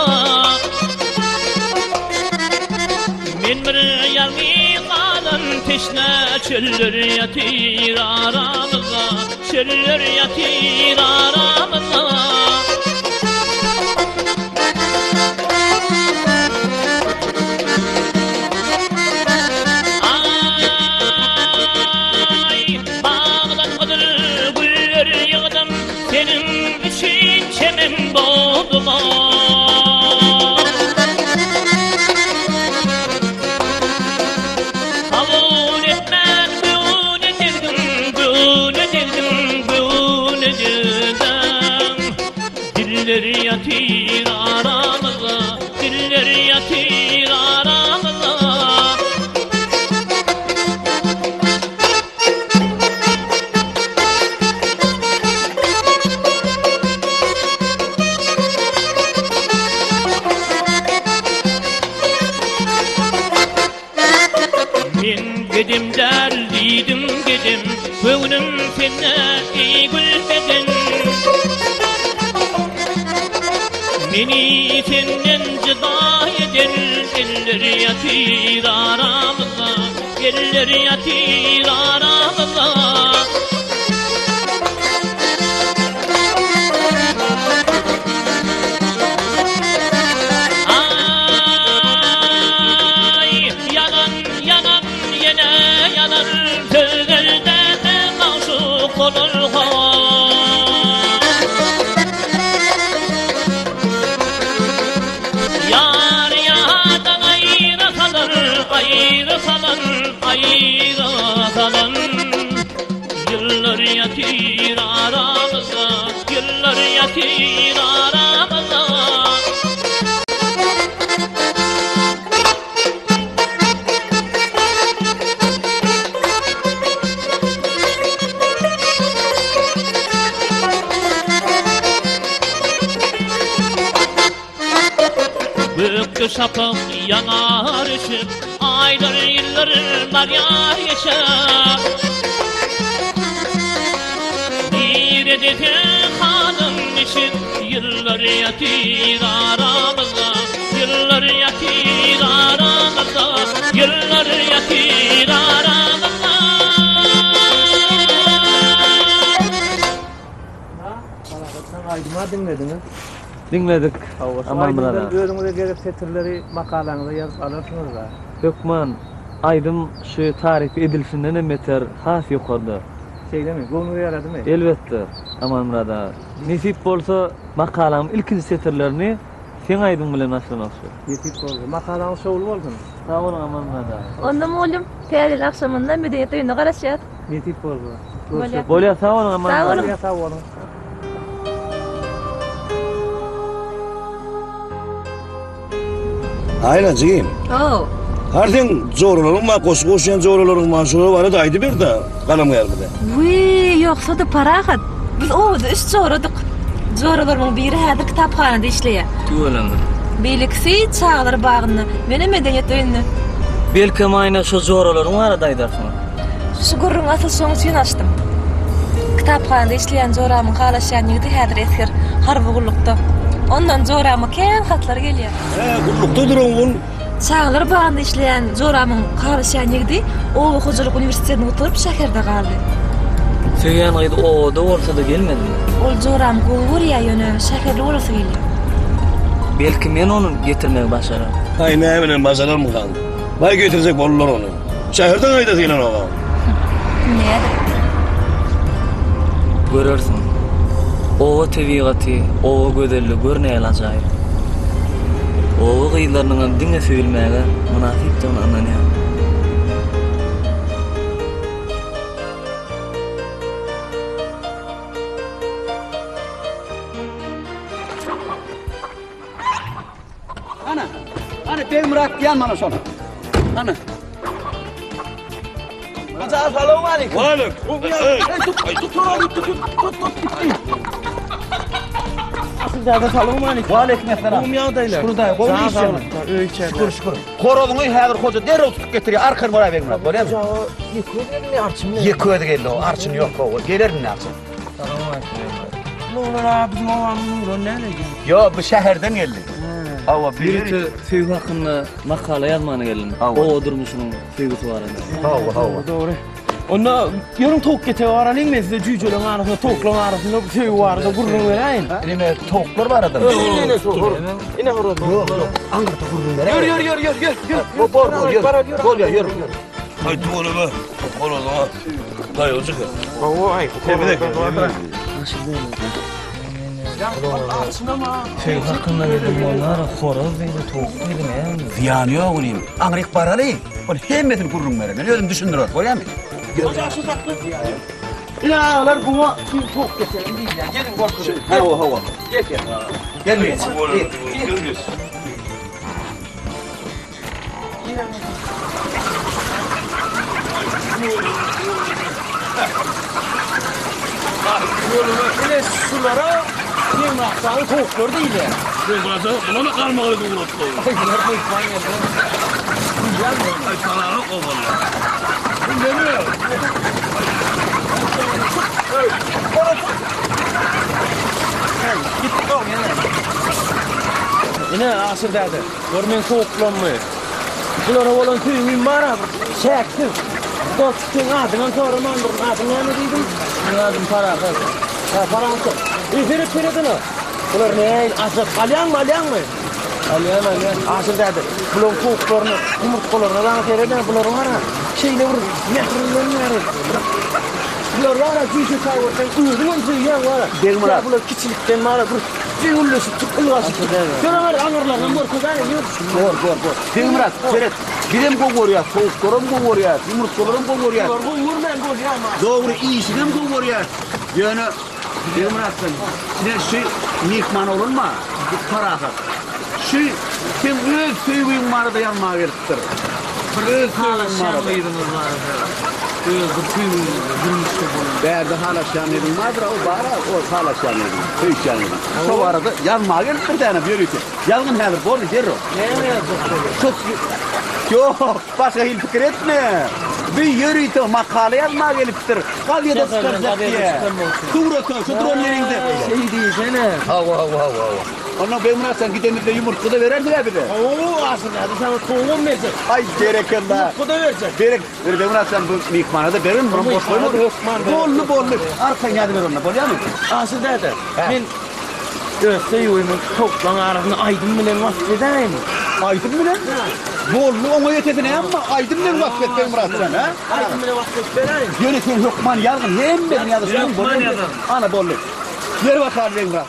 Men bir yalnız kalan teşne, çöller yatır aramızda, çöller yatır aramızda. Diller yatır aramızda, diller yatır aramızda. Men gedim derdiydim gedim, köňlüm sende gülmedin. Meni senden cıda eden eller yatır aramızda, eller yatır aramızda. Ay yanan yanan yine yanan, sözlerde maşuk olur hava. Ayrı salan yıllar yatır aramızda, yıllar yatır aramızda. Büyük şapık yanar ışık, aylar yıllar maryar yaşar. Bir edeti hanım için yıllar yatır aramızda, yıllar dinlediniz. Dinledik. Aman burada. Özüňize gelip setirleri makalaňyza ýazyp alarsınız da. Hökman aýdym şu tarif edilişinden emeter has ýokardy. Şeydemi? Gönül yaradymy? Elbetde. Aman burada. Nisip bolsa makalam ilkinji setirlerini sen aýdyň bilen başlamakçy. Nisip bolsa makalaňyz şowul bolsun. Sağ olun aman burada. Onda mollum täze akşamynda medeniyet öýüne garaşýar. Nisip bolsa. Bolýar sağ olun aman. Sağ olun. Sağ olun. Ayla cigim. Oo. Hardin zorlaryň ma goşgoşyan zorlaryň maşyny bana da aýdy bir da galam gelmedi. Wii, ýoksa da parahat. Biz owda iş soradyk. Zoralaryň biri häzir kitaphanada işleýär. Töwelendir. Beliksi çağlar bagyny, mene medeniyet öýüni. Belki maýna şu zoralaryň barada aýdarsyň. Şu gurrun asıl soňy sen açdym. Kitaphanada işleýän zoramyň halaşýan ýigdi häzir eskir harbugulukda. Ondan zorama kän hatlar gelýär. Gullukda duran Çağlar bagyny işleýän zoramyň halaşýan ýigdi, Owa Hojalyk Uniwersitetine oturup şäherde galdy. Söýän gaýdy owda bolsa da gelmedi. Ol zoram gowurýa ýöne şäherde bolsa gelýär. Belki men onu getirmegi başarar. Ay ne bilen başarar mı kaldı? Vay götürecek bollar onu. Şehirden ayda diýen oga. Näde? Görersin. Owa tebigaty, owa gözellik görnäýär ajaýyp. Owa gyýlarynyň diňe söýülmäge münasip jon anlanýar. Ana Temrak diýen mana şonu. Ana. Assalamu alaykum. Wa alaykum. Sizlerden salamu alaykum. Wa alaykum assalam. Umyağdaylar. Şurada, gowy işler. Şükür şükür. Horobuňy häzir hoja derrew tutup getirýär, arkany bora bermez, bolýarmy? Yıkıyorum arçın. Yıkıyordu geldi o, arçın yok o. Gelir mi arçın? Nurlar bizim ovamın nurlar nereye geldi? Yo, bu şehirden geldi. Ava Birisi söýgü hakkında makala yazmana gelin. O durmuşunun söýgüsü var edi. Hava. Doğru. Onda yarın tok gete var alayım mı size cücülün arasında toklan arasında bir şey vardı gurrun vereyim. Elime toklar var adam. Yine sohur. Yine horod. Yok. Angırta gurrun vereyim. Yürü. Bol ya yürü. Ay doğru be. Bol o zaman. Dayı olacak ya. Ay. Tebrik. Söýgü hakkında dedim onlar horoz deydi, tok deydi ne? Ziyanı yok onun. Angırık paralı. Ol hemmetin gurrun vereyim. Özüm düşündürüyor. Bolýarmy? İlalar buna bir tok getirin değil ya. Gelin korkun. Hava. Gelmeyin. Gel. Böyle sulara yem aksağı toklar değil ya. Buna da kalmalı bu unuttu. Aylar bu İspanya'da. Güzel mi? Ay salalı kovalı. Bu ne mi? Git kalk yine asır derdi. Görmeyin soğuklanmayı. Bunlara olan tüyümün var abi. Çektim. Dostun adından sonra mandırın adından ne deydin? Ne adım para kız. Ha para mısın? İzirip piredin o. Bunlar ne? Asır alyan mı? Alyan. Asır derdi. Bunların soğuklarını, yumurtkalarını bana seyreden bunların var ha. Şeyle vurur. Mehrinlerini verir. Bunlar var ha. Cüyüşü kaybolsan. Ürünün tüyüyen var ha. Murat. Bunlar kiçilikten var ha. Cüyüllüsü tıkılgasın. Şöyle var anırlarına mor kızar ya. Gor. Murat. Seyret. Gidem kovuyor. Soğuklarım kovuyor. Yumurtkalarım kovuyor. Vurmayan kovuyor ama. Doğru iyisinem kovuyor. Yani Murat'ın sen mihman olunma. Bir para akar. Sen öz söylüğün var da yanmaya geliptir. Öz söylüğün var da. Berde hala şanedin vardır, o bara, o hala şanedin, söyük şanedin. Şu arada yanmaya geliptir de bir yürüyüşü. Yalgın hedir, bolu, derro. Ne yazık? Yok, başka hil fikir etme. Bir yürüyüşü, makale yazmaya geliptir. Kalyada çıkaracak diye. Tuğrata, şu drone yerinde. Şey diyesene. Hava. Ondan ben Murat gidemizde yumurtku da verer diye bir de. Oo aslında hadi sana toğum verecek. Ay gereken da. Yumurtku da verecek. Berek, ben Murat bu mihmana da verin, bunu boş koyma. Bollu. Arkan yadı ver onunla, bolya mı? Aslında da. Ben Öse yoyumun toplan arasında aydın bilen vasfedeyim. Aydın bilen? Bollu ona yetedine ama aydın bilen vasfedeyim Muratcan ha? Aydın bilen vasfedeyim. Yöneten Lokman Yargın hem benim yazısın. Lokman Yargın. Ana bollu. Yer bakar ben Murat.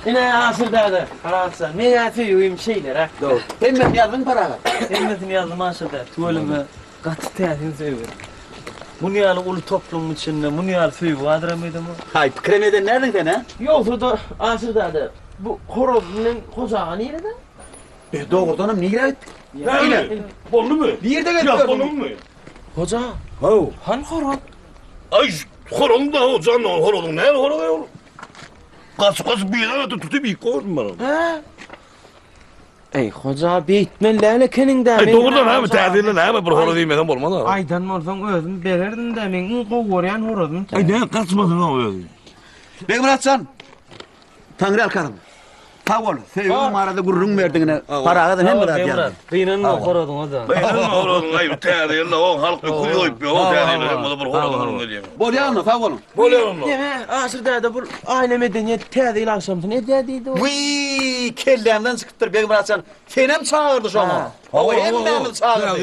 Yine asırdadı. Arapsa. Mega tüyüyüm şeyler ha. Doğru. Hemen yazdın paralar. Hemmetini yazdım asırda. Tuvalime katı teyatin seviyorum. Bunu yalı ulu toplumun içinde, bunu yalı tüyü vardır mıydı mı? Hay, kremeden nereden sen ha? Yoksa da asırdadı. Bu horozunun kocağı nerede? Doğrudanım niye girer? Yine. Bollu mu? Bir yerde girer. Ya bollu mu? Koca. Ho. Han horoz. Ay horon da o canlı horon ne horon ne horon? Kaç bir yere tutup bir koydum bana. Ha? Ey hoca bitmen lale keninde. Ay doğrudan ha mı tadilin ha mı bir horon demeden olmadı. Aydan olsan özüm belerdin de men qoğoran horozum. Ay ne kaçmadın o öyle. Ben Muratcan. Tanrı alkarım. Tavol, sevgim arada gurrun verdiğine paragadan hem biraz yani. Kıyının mı korodun o da? Benim oğlum ayıp teyzeyle o halk bir kuyu oyup bir o teyzeyle ama bir horonun ne diyeyim. Bolyanlı tavolun. Bolyanlı. Deme asırda da bu aynı medeniyet teyzeyle akşamdı. Ne dediydi o? Vii kellemden çıkıptır benim bıraksan. Senem çağırdı şoma. O hem memnun çağırdı.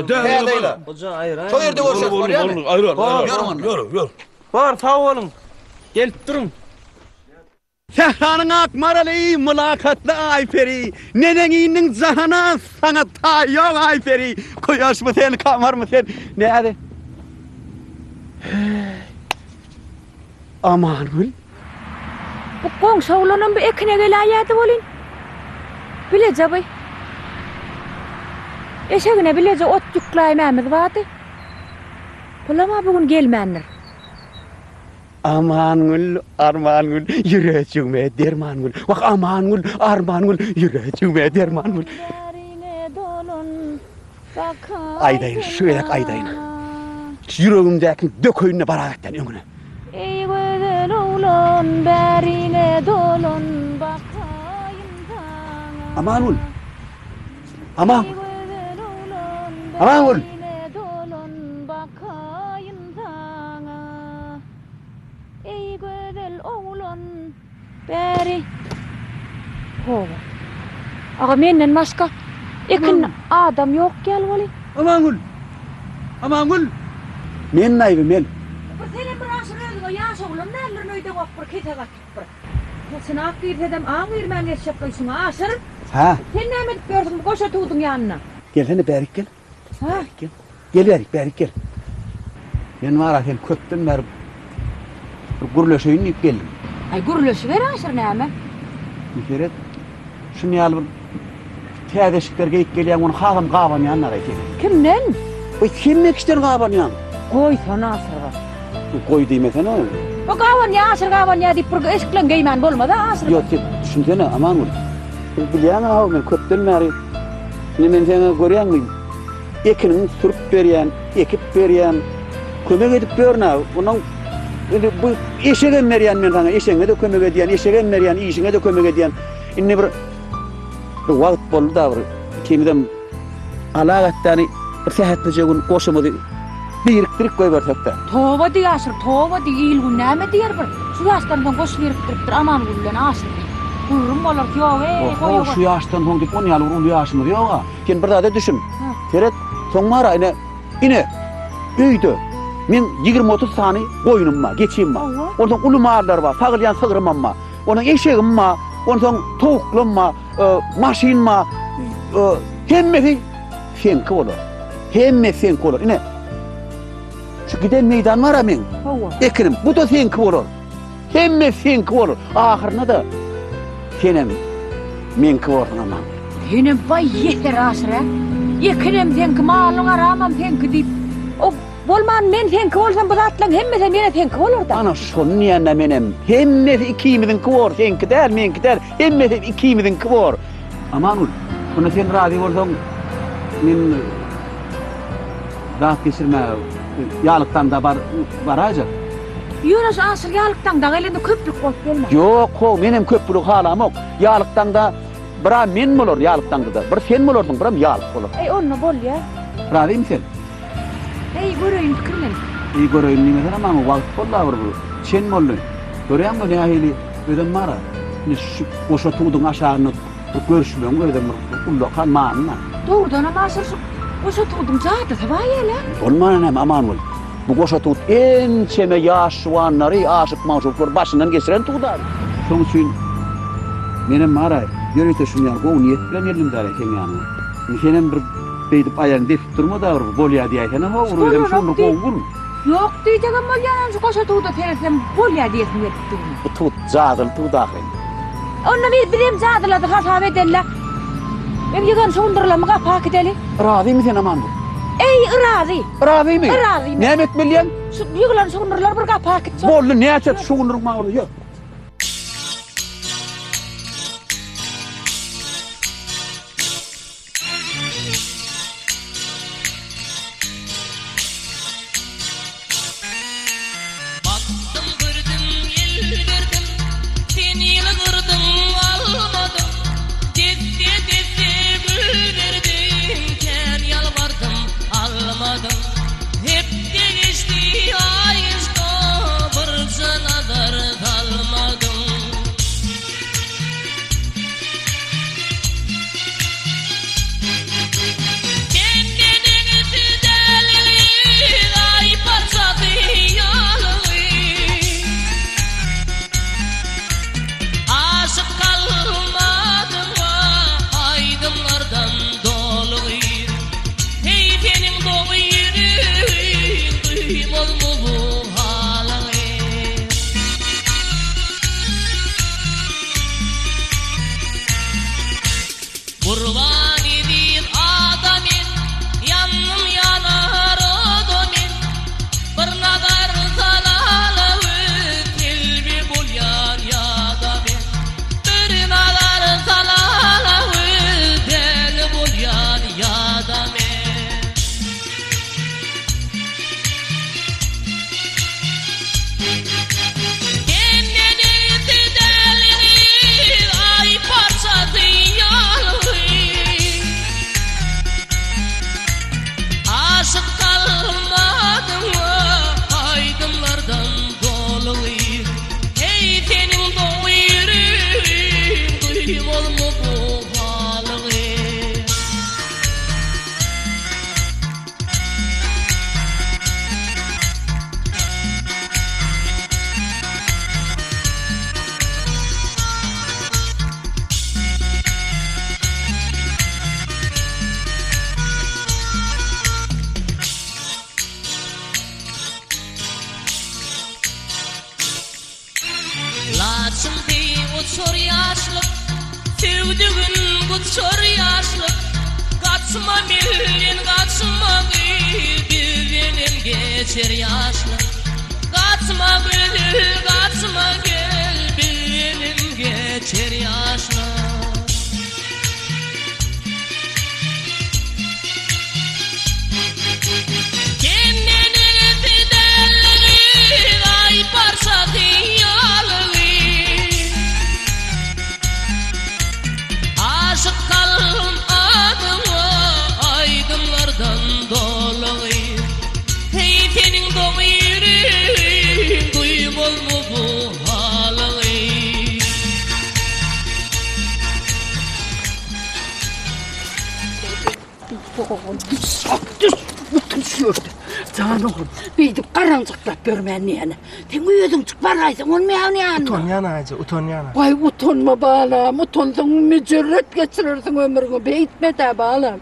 Teyzeyle. Hoca hayır hayır. Çok yerde görüşürüz Bolyanlı. Yürü. Var tavolun. Gelip durun. Sehranın akmaralı mülakatlı Ayferi. Neneninin zahana sana tayyok Ayferi. Koyaş mı sen, kamar mı sen? Ne adı? Aman gül. Bu komşularının bir ekine gelaydı bolin. Bilece bey. Eşeğine bilece ot yüklaymayımız vardı. Bulama bugün gelmenler. Aman gül, arman gül, yüreğime derman gül. Bak aman gül, arman gül, yüreğime derman gül. Aydayın, şöyle aydayın. Yüreğimdeki dököyünle bararaktan öngüne. Ey güzel oğlan, berine dolun bakayım sana. Aman gül. Aman. Aman gül. Dolun bakayım sana. Ey güzel oğlan, beri. Hova. Ağa menden başka ekin adam yok gel vali. Aman gül. Aman gül. Men naybi men. Senin burası öyle yaş oğlum nereden öyle vakfır kete vakfır. Sen akir dedim ağır men yaşapıyorsun aşır. Ha. Sen ne edip gördün koşa tuğdun yanına. Gel seni berik gel. Ha. Gel berik gel. Ben var akel köpten ver. Gurlaşayın ip geldim. Ay gurlaşı ver aşır neme. Bir kere şunu yal bir tedeşiklerge ilk geliyen onu hağım qaban yanlara ekin. Kimden? O kimmek ister qaban yan? Koy sana asır var. Koy deymesen o. O qaban ya asır qaban ya deyip bir eşklen geymen bolmadı asır. Yok düşünsene aman ol. Bilyan ha men köpten meri. Ne men sana görýän mi? Ekinin sürüp berýän, ekip berýän, kömek edip berna. Bunun bu eşeğe merýän men sana eşeğe de kömek edýän, eşeğe merýän, işine de kömek edýän. Inne bir wagt boldy da bir kimden alagatany bir sehatlice gün goşamadı. Biriktirip koy bersekde. Toba diýär aşır, toba diýil gün näme diýer bir. Şu ýaşlardan goş biriktiripdir aman gullen aşır. Kurum bolar ki o şu yaştan soň dip 10 ýyl ulu ýaşymy ýoga. Ken bir zada düşün. Teret soňmara ine öýde men 20-30 sany goýunum bar, geçim bar. Ondan ulu marlar bar, fagylýan sygyrmam bar. Onun eşegim bar, ondan towuklum bar, maşin bar. Hemmesi senki bolar. Hemme senki bolar. Ine şu giden meydan var men. Ekirim, bu da senki bolar. Hemme senki bolar. Ahyrına da senem menki bolar aman. Senem vay yeter aşıra. Ekirim senki malyň aramam senki diýip. O bolman men senki bolsam bu zatlaň hemmesi mene senki bolar da. Ana şonu ýa-da menem hemmesi ikimiziňki bor, senki däl, menki däl, hemmesi ikimiziňki bor. Aman ul, bunu sen razy bolsaň men rahat geçirme ýalykdan da barajak. Yunus aşyr ýalykdan da gelende köplük bolup gelme. Yok, menem köplük halam ok. Ýalykdan da bira men bolar ýalykdan da. Bir sen bolardyň, biram ýalyk bolar. Ey onu bol ya. Razymy sen? Ey göreýin pikirlen. Ey göreýin nimeden ama wagt bollar bu. Sen bolly. Göreýänmi nähili ödem mara. Ne şu oşa tuğdyň aşagyny görüşmeň ödem ullukan manna. Doğrudan ama aşyr oşa tuğdyň zaty tabaýala. Olmanan hem aman bol. Bu goşa tuğ en çeme ýaşwanlary aşyk maşuklar başyndan geçiren tuğdar. Şoň üçin menem mara ýöreýte şunýar gowy niýet bilen elimde eken ýany. Senem bir beýdip aýan dep durma da bolýa diýýän ama urudym şonu gowy. Yok diýjegem bolýan şu goşa tuğda tersem bolýa diýesim ýetdi. Bu tuğ zadyl tuğdaky. Onda bilim zadylady hasap edelle. Ben ýegen şondurlamy gapak edeli. Razymy sen aman bol. Ey razy. Razymy? Razy. Näme etmeliyem? Şu ýegen şondurlar bir gapak etsin. Boldy näçe şondurma bolýar. Ýok. Baktım gördüm el verdim seni yıldırdım şor yaşlık Kaçma bilin kaçma bir benim geçer yaşlık Kaçma gül kaçma gel benim geçer yaşlık Canım, beydi karanlıklap görmeyen yani. Sen uyudun çık baraysın, olmayan yani. Utanyan ağacı, utanyan. Vay utanma bağlam, utansan mücerret geçirirsin ömrünü, beyitme de bağlam.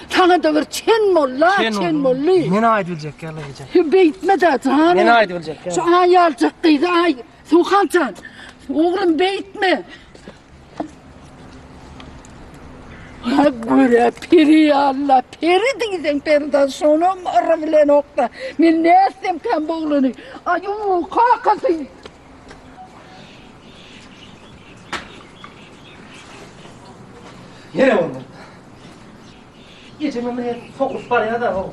Sana da bir çen molla, çen molli. Mene ait bilecek, yerle gece. Beyitme de canım. Mene ait bilecek. Şu ayal çıktıydı, ay. Suhancan, oğlum beyitme. Ha göre peri Allah, peri değilsen periden sonra mı bile nokta. Men ne etsem kan boğulunu. Ayuu kakası. Yere olmadı. Gece memeye fokus var ya da o.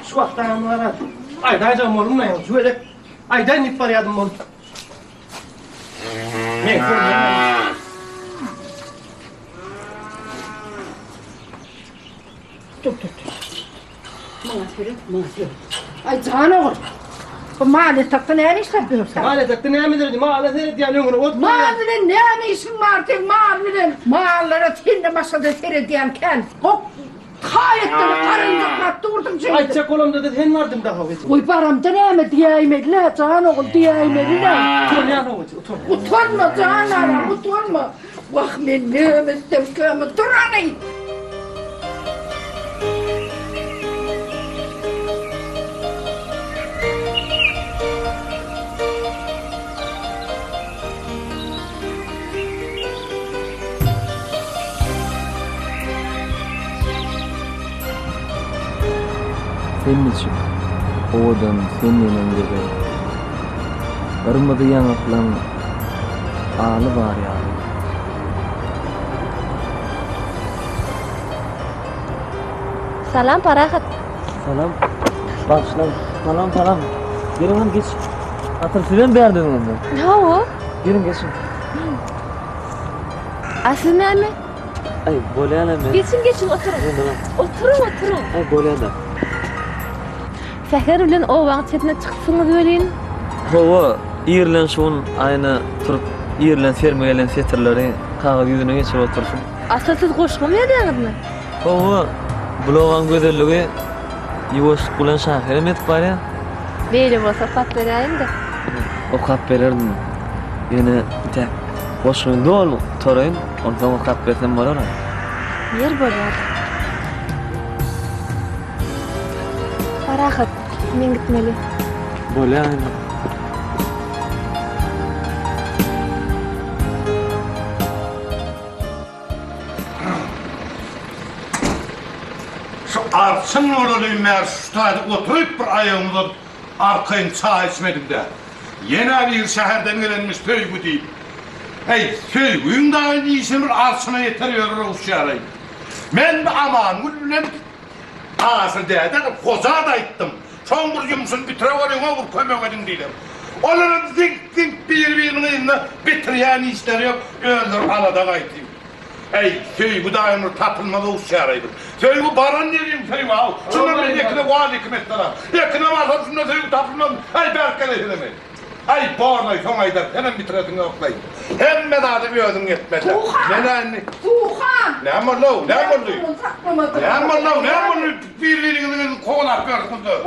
Şu vaktan var. Ayda acaba olun ne ya? Şu öyle ayda nip var yadım olun. Ne kurban? Dur. Mahir. Ay canım. Bu mahalle taktı ne iş yapıyorsun? Mahalle taktı ne midir? Mahalle seyret yani onu. Mahallenin ne işin var tek mahallenin? Mahallere tinde masada seyrediyen ken. O hayetleri karınlıkla durdum şimdi. Ayça kolumda da hen vardım daha. Oy paramda ne mi diyeyim la canım diyeyim la. Utanma canım utanma. Vah men ne mestem kömü duranı. Senin için oğudan seninle gibi barınmadı yanaklan ağlı var ya. Salam Parahat. Salam. Başlam. Salam. Gelin hanım geç. Atır süren beğendin onu. Ne o? Gelin geçin. Siz mi? Ay bolyana mı? Geçin oturun. Oturun. Ay bolyana. Seher bilen o wagt chetine çıksınız öleyin. Hova İrlen şun ayna turup İrlen fermegelen setirleri kağıt yüzüne geçip otursun. Asıl siz koşma mı ediniz? Hova blogan gözelliği yuvaş kulan şahire mi etip var ya? Böyle olsa fat vereyim de. O kap verirdim. Yine bir de boşluğunda ol torayın. Ondan o kap versem var ona. Yer bolar. Parahat, men gitmeli. Bolyana. Şu artsın oğlum meğer şutaydı oturup bir ayağımda arkayın çay içmedim de. Yeni bir şehirden gelenmiş Föygü deyip. Hey Föygü'nün da aynı işin bir artsına yeteriyor o şehirayı. Men de aman gülünem ağzı değdi, koza da ettim. Son bir yumsun bitirevarına vur kömek edin değilim. Onların zink birbirinin bitireyen işleri yok, öldür alada kaytayım. Ey Föygü da aynı tatılmalı o şehiraydı. Föygü baran diyeyim Föygü al. Şundan ben yakına vaad hükümetler al. Yakına varsam şundan Föygü tatılmam. Ay berkele edemeyim. Ay bağırmayı son ayda hemen bitiretin oklayın. Hem medadı bir ödüm yetmedi. Tuğhan! Tuğhan! Ne amırlı? Birbirinin kovalar gördüm.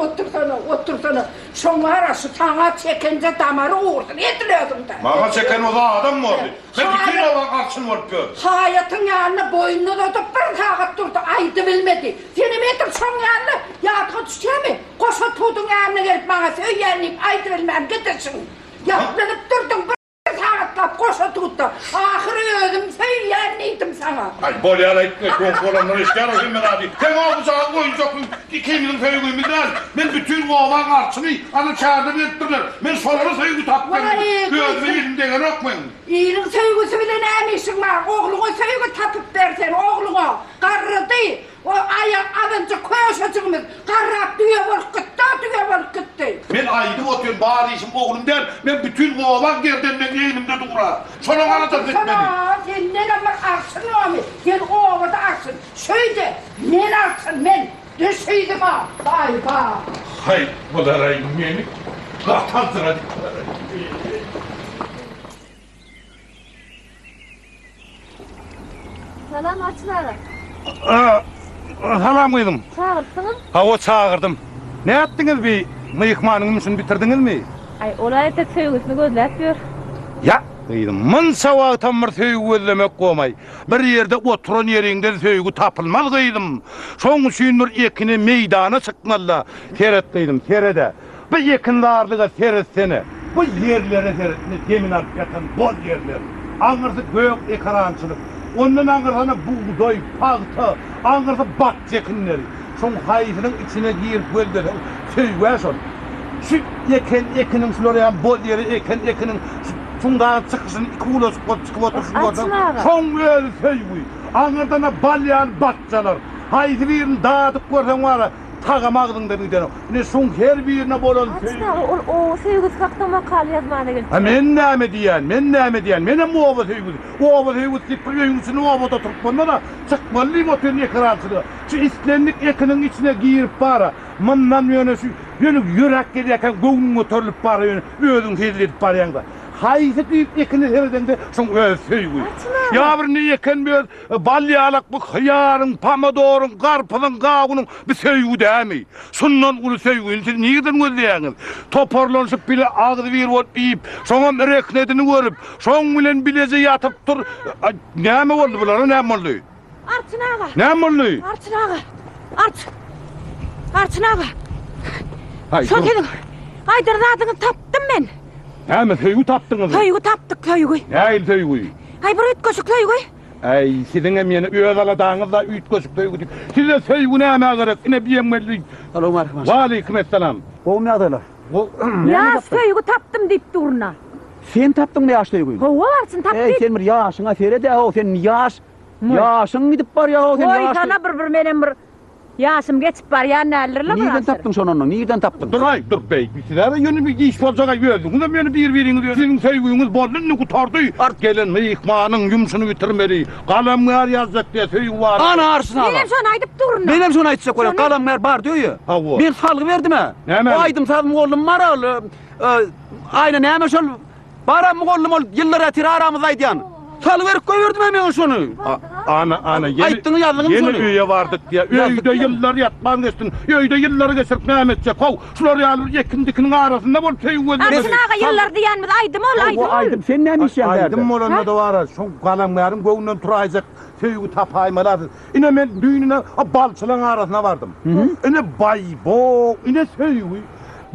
Otursana. Şonu arası sana çekince damarı uğursun. Yetiliyordum da. Bana çeken o da adam mı oldu? Ben bütün olan aksın olup gör. Hayatın yanına boynunu tutup bir tağıt durdu. Aydı bilmedi. Seni metim şon yanına yatığa düşeceğim mi? Koşa tutun yanına gelip bana söylenip aydı bilmem gidersin. Yaplanıp durdun bir tağıtla koşa tuttu. Ahire ödüm söyleyen neydim sana. Ay bolyala etmek konforanlar işler o zaman hadi. Sen o bıçağı koyuncakın ikimizin feyguymizden. Ben bütün kovan arçını ana çağırdım ettirler. Ben soları sayıgı taktım. Gözüme yerimden okmayın. İyinin söygüsü bile neymişsin var? Oğluna söygü tapıp versen oğluna. Karrı değil. O ayak alınca koşacağımız. Karrap düğe var gitti. Ben aydım otuyorum bari işim oğlum der. Ben bütün kovan gerdemden yeğenimde dura. Sonra alacağız etmedi. Sana sen ne ama arsın o mu? Sen ovada arsın. Şöyle ne arsın ben? Düşüydüm ha. Vay vay. Hay bulara inmeyeni. Kahtansın hadi. Salam açılara. Salam kıydım. Çağırttınız? Ha o çağırdım. Ne yaptınız bir mıyıkmanın için bitirdiniz mi? Ay olay tek söygüsünü gözletmiyor. Ya kıydım. Mın savağıtan bir söygü gözlemek koymay. Bir yerde oturan yerinden söygü tapılmaz kıydım. Son suyunur ekini meydana çıkmalı. Seret kıydım, serede. Bu yakınlarlığa seretsene. Bu yerlere seretini demin alıp yatan bol yerler. Ağırsı gök ekrançılık. Ondan ağırsana buğday, pahtı, ağırsı bat yakınları. Son hayfının içine girip öldüren söygüye son. Şu ekinin şuraya bol yeri ekinin şundan çıkışın iki ulos çıkıp otursun. Son öyle söygüy. Ağırdana balyan batçalar. Haydi birini dağıtıp görsen var ya. Tagamağdın da bir dene. Ne son her birine bolan söygüy. O söygüsü kakta makal yazmana geldi. Men näme diýän, menem oba söýgüs. Oba söýgüs diýip öýüňsini obada turupmanda da çykmaly motorun ekrançydy. Şu islenlik ekinin içine girip bara. Mundan ýöne şu ýürek gelýän göňüňe törlüp bara ýöne özüň hezledip barýanda. Haýsy diýip ekini herden şoň öz söýgüs. Ýa-bir eken bir balyalyk bu hyýaryň, pomidorun, garpynyň, gagunyň bir söýgü dämi. Şundan uly söýgüni siz niýeden gözleýäňiz? Toparlanşyp bile ağzı bir bolup iýip, şoňam reknedini görüp, şoň bilen bileze ýatyp dur. Näme boldy bular? Näme boldy? Arçın ağa. Näme boldy? Arçın ağa. Arçın ağa. Hay. Şol dedim. Aýdyrdadyňy tapdym men. Näme söýgü tapdyňyz? Söýgü tapdyk, söýgü. Näme söýgü? Ay bir ütköşük söýgü. Ay, siziňe meni öz aladaňyzda ütköşük söýgü diýip. Size söýgü näme gerek? Ine biýenmeli. Salam alaykum. Wa alaykum assalam. O nädeler? Ya söýgü tapdym diýip durna. Sen tapdyň mı ýaş söýgü? Howa arçyn tapdy. Ey sen bir ýaşyňa ferede o sen ýaşyň gidip bar ýa o sen ýaş. Oy sana bir menen bir ýaşym geçip bar ýa nälerler mi? Niýden tapdyň şonundan? Niýden tapdyň? Dur bey, bizlere ýöne bir iş bolsaga ýördüň. Unda meni bir-biriňiz ýördüň. Siziň söýgüňiz boldyny gutardy. Art gelen mıyıkmanın ýumşuny bitirmeli. Galamlar ýazjak diýe söýgü bar. Ana arsyn ala. Menem şonu aýdyp durna. Menem şonu aýtsak bolar. Galamlar bar diýýär. Ben salgy berdim ha. Aýdym salym oglum maraly. Aýna näme şol baram oglum ol ýyllara tir aramyz aýdýan. Saly berip goýberdim men şonu. Ana aýtdyň ýalygyny şonu. Yeni öýe bardyk diýe. Öýde ýyllar ýatman geçtin. Öýde ýyllary geçirip nämetjek. Haw, şular ýaly ekindikiniň arasynda bolup söýgü. Arçyn ağa ýyllar diýänmiz aýdym ol aýdym. Aýdym sen näme işen berdin? Aýdym bolanda da bar. Şoň galamlaryň göwünden turaýjak söýgü tapaýmalar. Ine men düýnüne balçylaryň arasyna bardym. Ine bay bo, ine söýgü.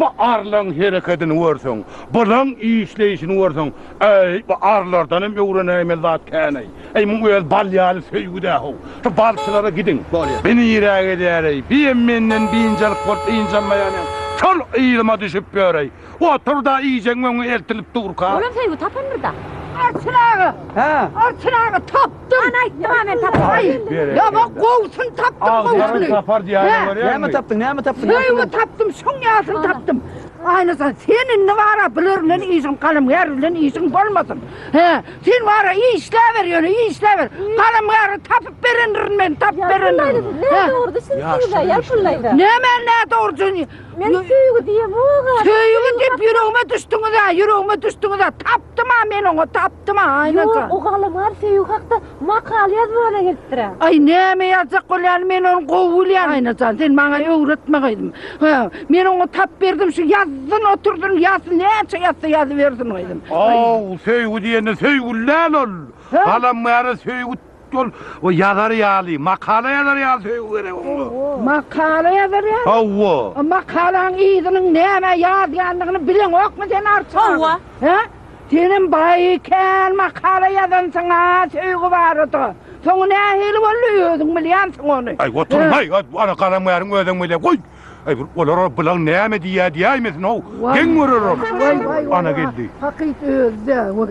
Bu arlan hereketini görseň, bulan işleyişini görseň, ey bu arlardan hem öwrenäme zat känej. Ey muň öz balyaly söýgüde haw. Şu balçylara gidin. Beni ýüreg edýär. Bir menden biňjalyk bolup injanmaýany. Şol ýylyma düşüp ýörey. Oturda iýjeň meňe eltilip durka. Olam söýgü tapandyr da. Arçın ağa. Ha. Arçın ağa tapdım. Ana aýtdym men tapdym. Ya bak gowsun tapdım gowsun. Tapar diýär görýär. Näme tapdyň? Näme tapdyň? Söýgü tapdım, şoň ýaşyn tapdım. Aynısa senin ne vara bilirlen işin kalım yerlen işin bolmasın. He, sen vara işlever ýöne işlever. Kalım yer tapıp berendirin men tap berendirin. Ne doğru siz diýär ýalpylayda. Ne doğru? Men söýgü diýem oga. Söýgü diýip ýüreğime düştüňiz da tapdym ha men onu tapdym ha aynısa. Yok o kalım har söýgü hakda makal ýazmana gelipdir. Ay näme ýazjak bolýar men onu gowulýar aynısa sen maňa öwretmegidim. Ha, men onu tap berdim şu yazdın oturdun yazsın näçe yazdı verdin oýdum. Söýgü diýende söýgü lälol. Galamlara söýgü o ýazar ýaly, makala ýazar ýaly söýgü gerek. Makala ýazar ýaly? Hawa. Makalaň ýyzynyň näme ýazýandygyny bilen okmy sen arçy? Hawa. He? Senin bayken makale yazan sana söýgü bardy. Soňa nähili bolýardyň bilýänsiň onu. Ay oturmay, ana kalamayarın öden öyle koy. Ay olar bulan näme diýäýmesin o. Geň görürüm. Ana geldi. Hakik özde. Vay.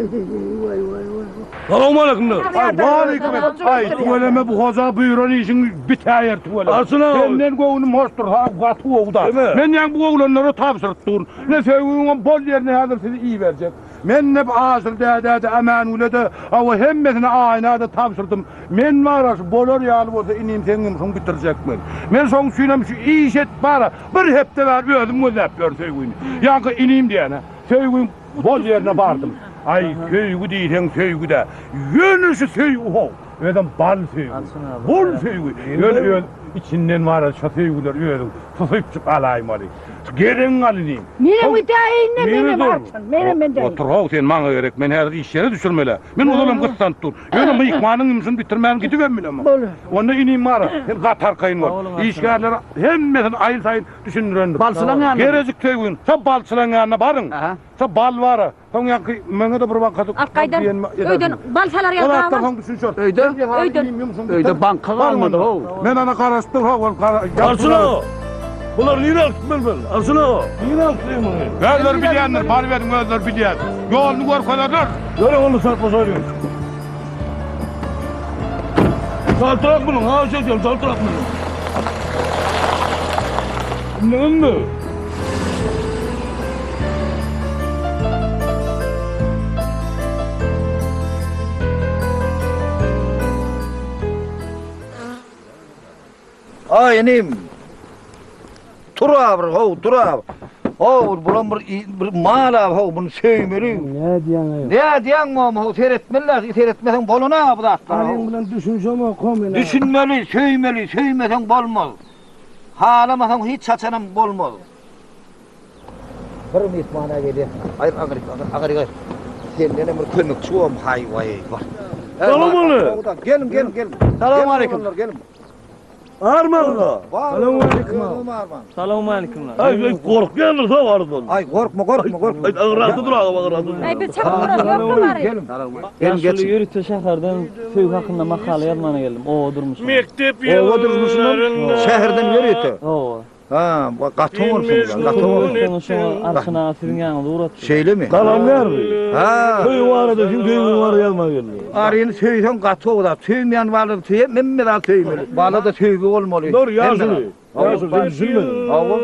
Salamu aleyküm. Ay aleyküm. Ay tuvaleme bu hoza buyuran işin biter tuvaleme. Arslan abi. Senden goğunum hoştur ha gatı oğda. Men yan bu oğlanlara tapşırttır. Ne söýüň bol ýerine hazır sizi iyi verecek. Men hep ağzır dede aman ulede ama hemmesine aynada tapşırdım. Men var şu bolor ýaly bolsa inim senin şoň bitirecekmen. Men şoň süýnem şu iş et bara bir hepde var özüm gözep görsöýgün. Ýa-da inim diýene. Söýgün bol ýerine bardım. Ay köýgü diýsen söýgüde. Ýönüşi söýgü. Ödem bal söýgü. Bol söýgü. Ýöne içinden var şu söýgüler ýödüm. Tutup alaýmaly. Geriň alyny. Mene müteahhine mene barçın. Mene. Otur sen maňa gerek. Men häzir iş ýerine düşürmele. Men odalam gystan tur. Ýöne myhmanyň ýumşyny bitirmän gidibem bilemem. Onda inim bar. Sen gatar kaýyn bol. İşgärler hemmesini aýyl saýyn düşündirendir. Balçılaňa. Gerezik töýgün. Sa balçılaňa baryň. Sa bal bar. Soň ýa-ki meňe de bir wagt. Alqaýdan öýden balsalar ýazýar. Soň düşünşür. Öýde banka galmady ho. Men ana garaşdyr ho. Arslan. Bular niye bilmem. Arslan ağa. Niye bilmem. Gözler bilýändir, bar berin gözler bilýär. Ýoluny görkelerler. Göre onu satmasa diyor. Saltırak bunu, ha şey diyorum, saltırak bunu. Ne mi? Ay enim. Tur abi, ho, tur abi. O bulan bir mal abi, ho, bunu söýmeli. Ne diýen? Ne diýen mom, ho, seyretmeler, seyretmesen bolana bu da. Ayın bilen düşünjeme kom. Düşünmeli, söýmeli, söýmesen bolmaz. Halamasan hiç saçanam bolmaz. Bir mehmana geldi. Ayr agary. Senden bir kömek çuwam hay vay var. Salam aleyküm. Gelin. Salam aleyküm. Gelin. Armanla. Salam aleyküm. Salamu aleyküm. Ay korkýanlar da bardy. Ay korkma. Ay agrady dur agrady. Ay bir çapkırak ýoklar. Gelin geç. Ýürütde şäherden söýgü hakynda makale ýazmana geldim. O durmuşum. Mektep ýollarynda şäherden ýürüýdi. O. Ha, bu gatymyrsın. Arşına sizin ýanyňyza uğratdy. Şeýle mi? Salam berdi. Ha. Köy barada kim köy bar ýazma geldi. Aryny söýsen gaty da, söýmeýän barada söýe, men de söýmeli. Balada söýgü bolmaly. Dur ýaşly. Ýaşly düşünme. Awa.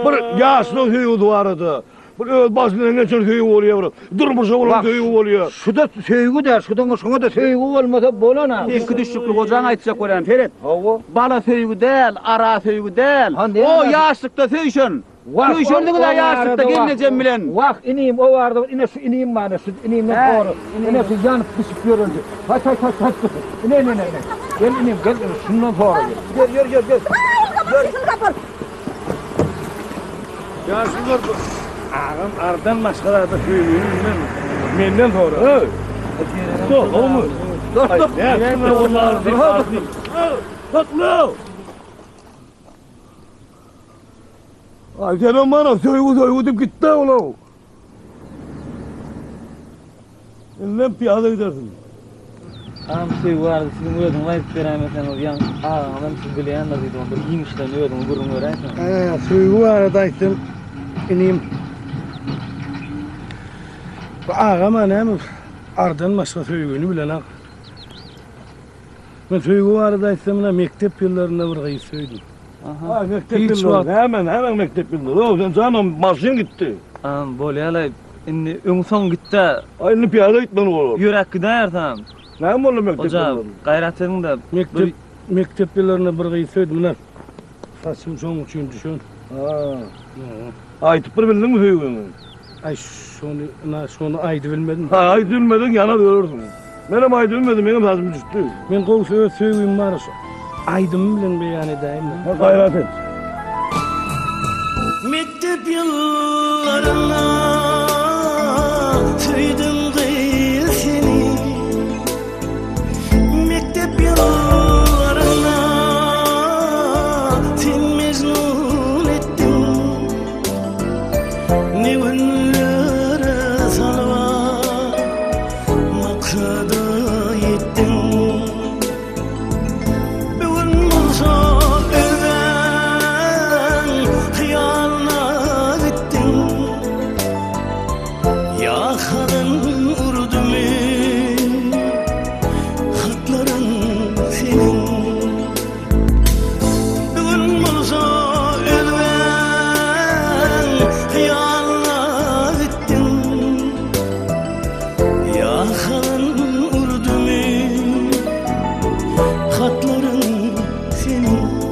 Bir ýaşly söýgü barada. Bir öz başyna geçer söýgü bolýar. Durmuşa bolan söýgü bolýar. Şuda söýgü der, şuňa da söýgü bolmasa bolana. Iki düşüklük hojaň aýtjak bolan Ferit. Awa. Bala söýgü del, ara söýgü del. O ýaşlykda söýşün. Söýşündiňi de ýaşlykda gelnejem bilen. Waq inim o barda, ine şu inim bana, şu inimden gory. Ine şu ýanyp düşüp ýörüldü. Hay. Ne. Gel inim, gel. Şundan sonra gel. Gel. Ýaşlylar ağam ardan başgalarda söýüyor menden sonra. Dur, olmuş. Dur. Tatlı. Ay sen bana söýgü dip gitdi oğlum. Ellem piyada gidersin. Am söýgü bardy, sizin özüň gaýdyp beremesen o ýan adam siz bilýänler diýdi. Bir ýiňişden özüň gurrun göräýsin. Söýgü barada aýtdym. Inim. Bu ağam anam ardan başga söýgüni bilen ak. Men söýgü barada aýtdym, mektep ýyllaryna bir gaýy söýdüm. Aha, mektep ýyllary. Hemen mektep ýyllary. O sen canım maşyn gitdi. Bolýarlar. Indi öňsoň gitdi. Aýny piyada gitmen bolar. Ýürek giderdim. Näme boldy mektep ýyllary? Hocam, gaýratyň da mektep ýyllaryna bir gaýy söýdüm. Saçym şoň üçin düşün. Aýtyp bir bildin mi söýgüni? Ay şonu aýdy bilmedim. Ha, aýdy bilmedin, ýana dörersün. Men hem aýdy bilmedim, meňem saçym düşdi. Men gowy söýgüm bar. Aýdym bilen beýan edäýin. Gaýrat et. Mektep yıllarına tüydüm gıyı seni. Mektep yıllarına sen mecnun ettin. Ne günlere salvar Hıyalla ettin Yakan urdumi Hatların senin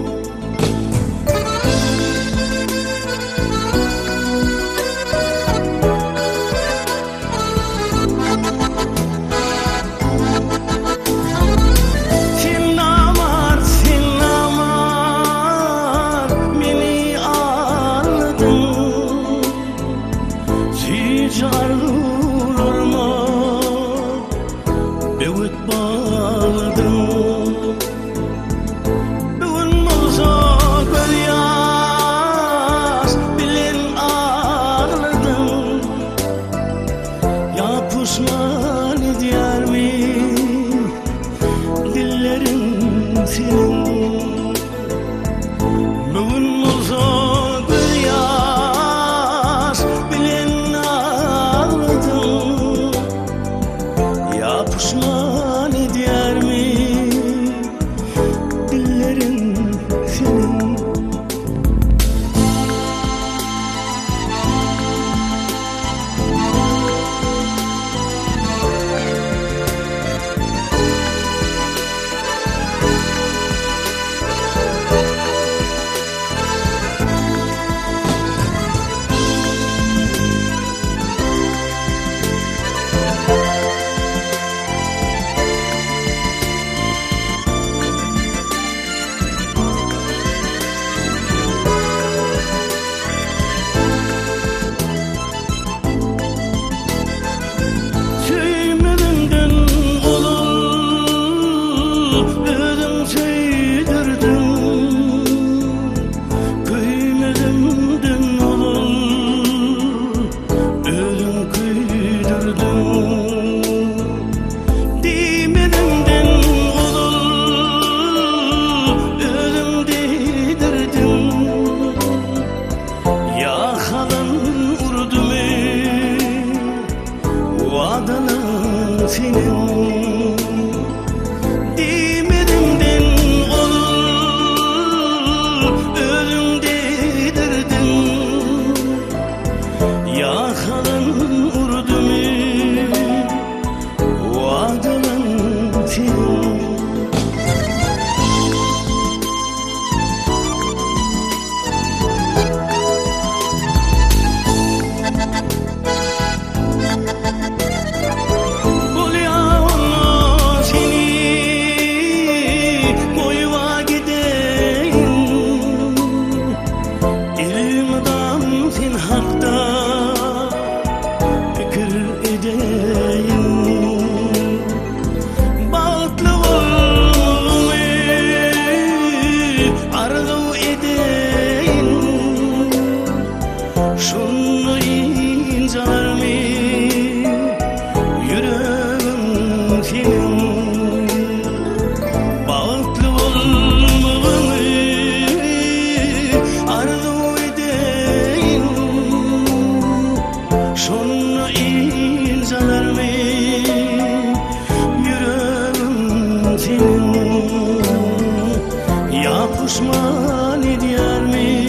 Pişman ediyor mi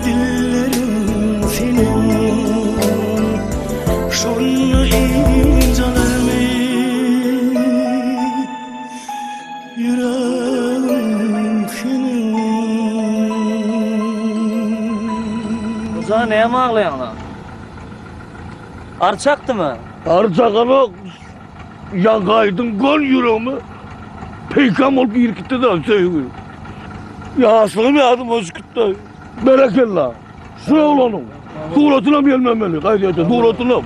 dillerim senin şunu inceler mi yüreğim senin Uza neye mi ağlayan lan? Arçaktı mı? Arçakana yangaydın gol yüreğimi peykam olup yirkitte de söylüyor. Ya aslım yadım o sıkıtta. Berekellah. Şuraya olanım. Tuğratına mı gelmemeli? Kaydiyete tuğratına mı?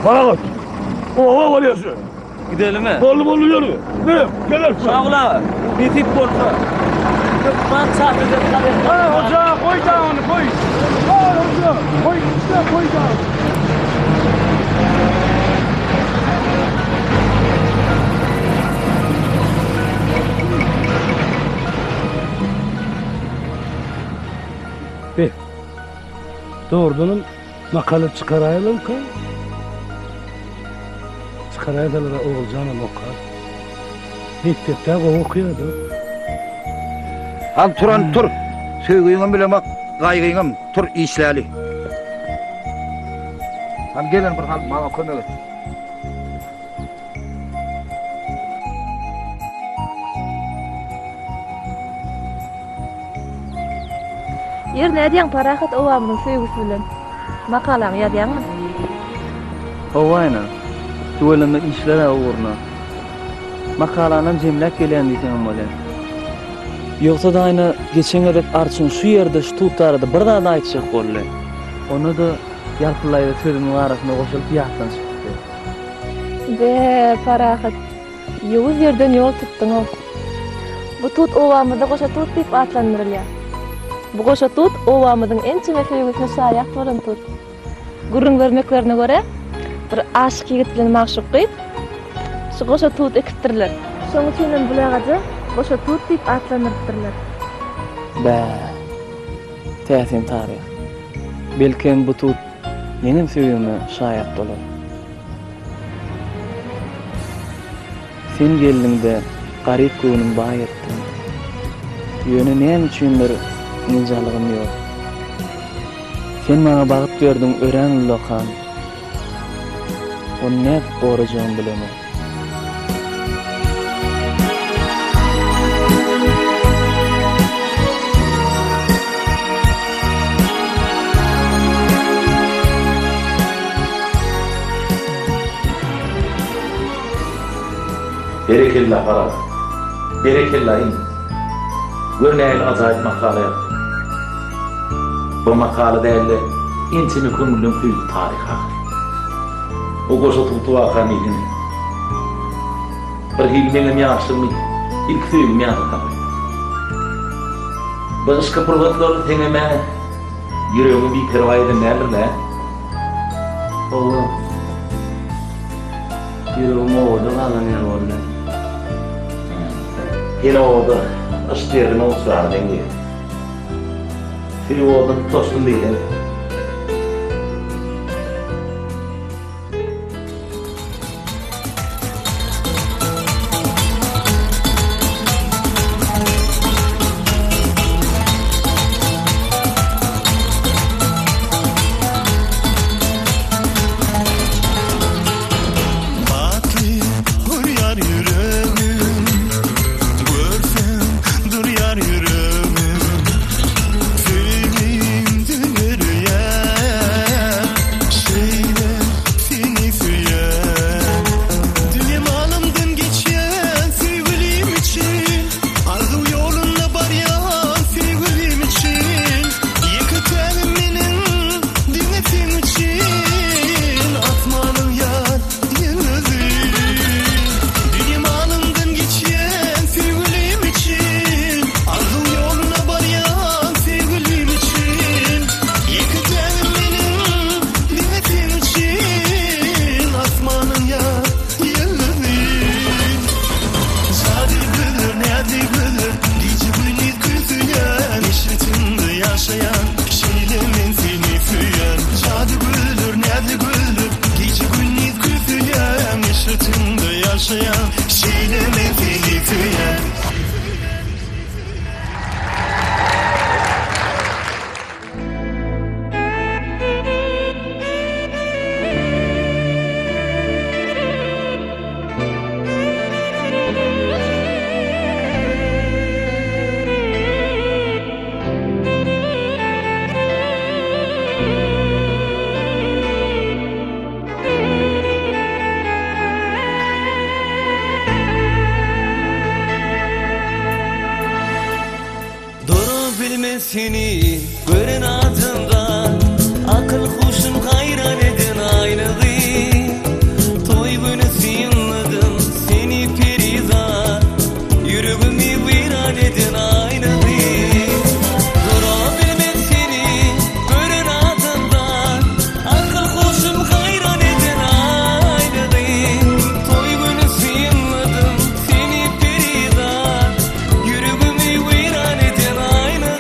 Bana kaç. Oha var ya sen. Gidelim mi? Oğlum onu yürü. Ne? Gel Sağ ol abi. Bir tip korsa. Ben çarpacağım. Ha hoca koy da onu koy. Ha hoca koy işte koy da. Be. Doğrudan makale çıkarayalım ki. Çıkarayalım Oğulcan'ın okar. Mektepte o okuyordu. Al turan tur. Söýgüňem bilen bak, gaýgyňam tur işläli. Al gelin bir hal maňa kömek et. Yer nädiň parahat owamyň söýgüsü bilen makalaň ýazýarmy? Owayna. Tuweleme işlere uğruna. Makalanan jemlek gelen diýsen bolan. Ýogsa da aýna geçen edip arçyň şu ýerde şu tuttardy bir daha da aýtjak boldy. Onu da ýalpylaýda sözümiň arasyna goşup ýatdan çykdy. Be parahat. Ýoğuz ýerden ýol tutdyň o. Bu tut owamyda goşa tut diýip atlandyrylýar. Bu goşa tut owamydyň en çyňa söýgüsine şaýak bolan tut. Gurrun vermeklerine göre bir aşyk ýigit bilen magşuk gyp şu goşa tut ekitdirler. Şoň üçin bulagaja goşa tut diýip atlandyrdylar. Bä. Täsin taryh. Belkem bu tut menim söýgüme şaýak bolar. Sen geldiňde garyp göwnüm baý etdim. Ýöne näme üçindir nijalygym ýok. Sen maňa bagyt berdiň ören ullakan. O ne borajyň bilemem. Berekella para. Berekella in. Görnäil ajaýyp makala ýaz. Bu makala däli intimi köngülüm küýüp taryha. O goşa tutup akan ilin. Bir hilmeňem ýaşlymy ilk söýgüm ýaşakan. Başga purgatlar teňeme ýüregimi bir perwaý edemärler. Oğlum. Ýüregim oda galan ýer boldy. Hene oda aştyryn olsar deňi. Fil oda tostun diýen. Seni gören adımdan akıl kuşum hayran edin aynadı. Toy günü sıyınladım seni perizat, yüreğimi viran edin aynadı. Durabilmem seni gören adımdan akıl kuşum hayran edin aynadı. Toy günü sıyınladım seni perizat, yüreğimi viran edin aynadı.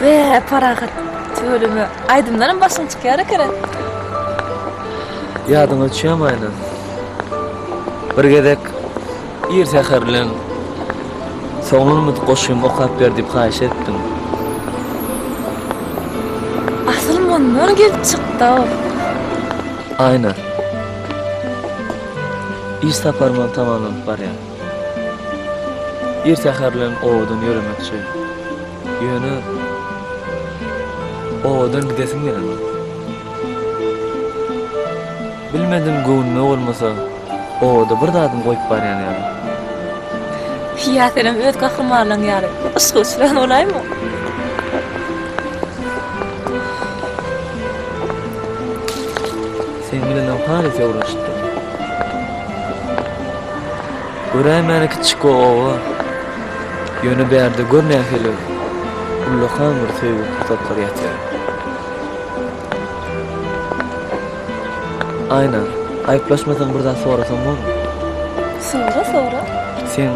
Be parahat tölümü aydımların başın çıkar kere. Yadıma düşýärmi? Bir gedek ýer säherlen soňuny goşum okap ber diýip haýyş etdim. Asyl mundan gelip çykdy. Aynen. İş taparman tamamen barýar. Ýer säherlen owadan ýöremekçi. Ýöne owadan gidesim geldi. Bilmedim göwnüme bolmasa owada bir dadym goýup barýan ýaly. Hiýatlym öz gahrymanlygyň ýaly. Ysgyslan olaýmy? Sen bilen hali ýewreşdi. Görämeni kiçik owa ýöne berde görnäheli. Ullahan bir söýgü tapar ýatýar. Aynen. Ayıplaşmadan buradan sorasam mı? Sonra. Sen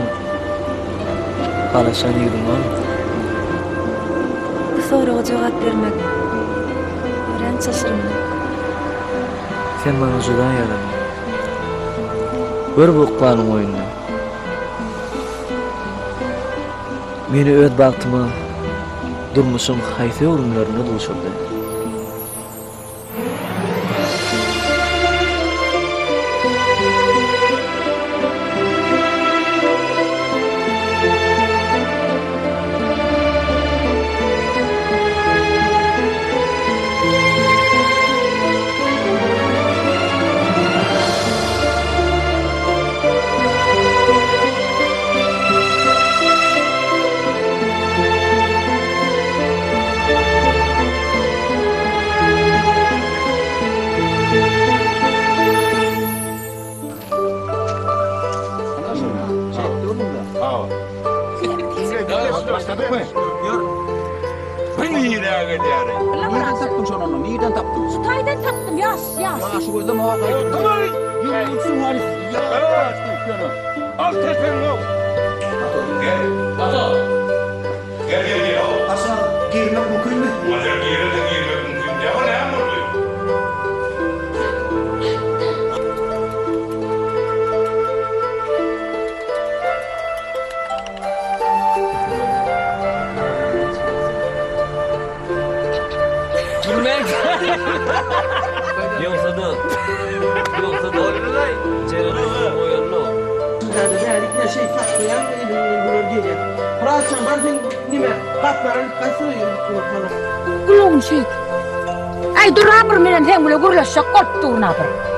halaşan yedin var mı? Sorağa cevap vermek. Öğren şaşırma. Sen bana judan yalan. Gör bu klanın oyununu. Meni öd baktıma durmuşum hayfe urumlarını buluşurdu. Nereden taptın şonunu? Nereden taptın? Sutaydan taptım yas. Şu gözüm hava kaydı. Yürüksün Halis. Al tepeni yok. Gel. Gel. Aşağı girmek mümkün mü? Aşağı girmek mümkün. Ne var ya burada? Yoksa da Ceren'in boyunlu. Derdikler şey taktı ya, bunu diye. Rahatsın, ben sen nime, katların kaçırıyor bana. Kulağın şey. Ay dur abur menen sen böyle gurlaşacak kot durun abur.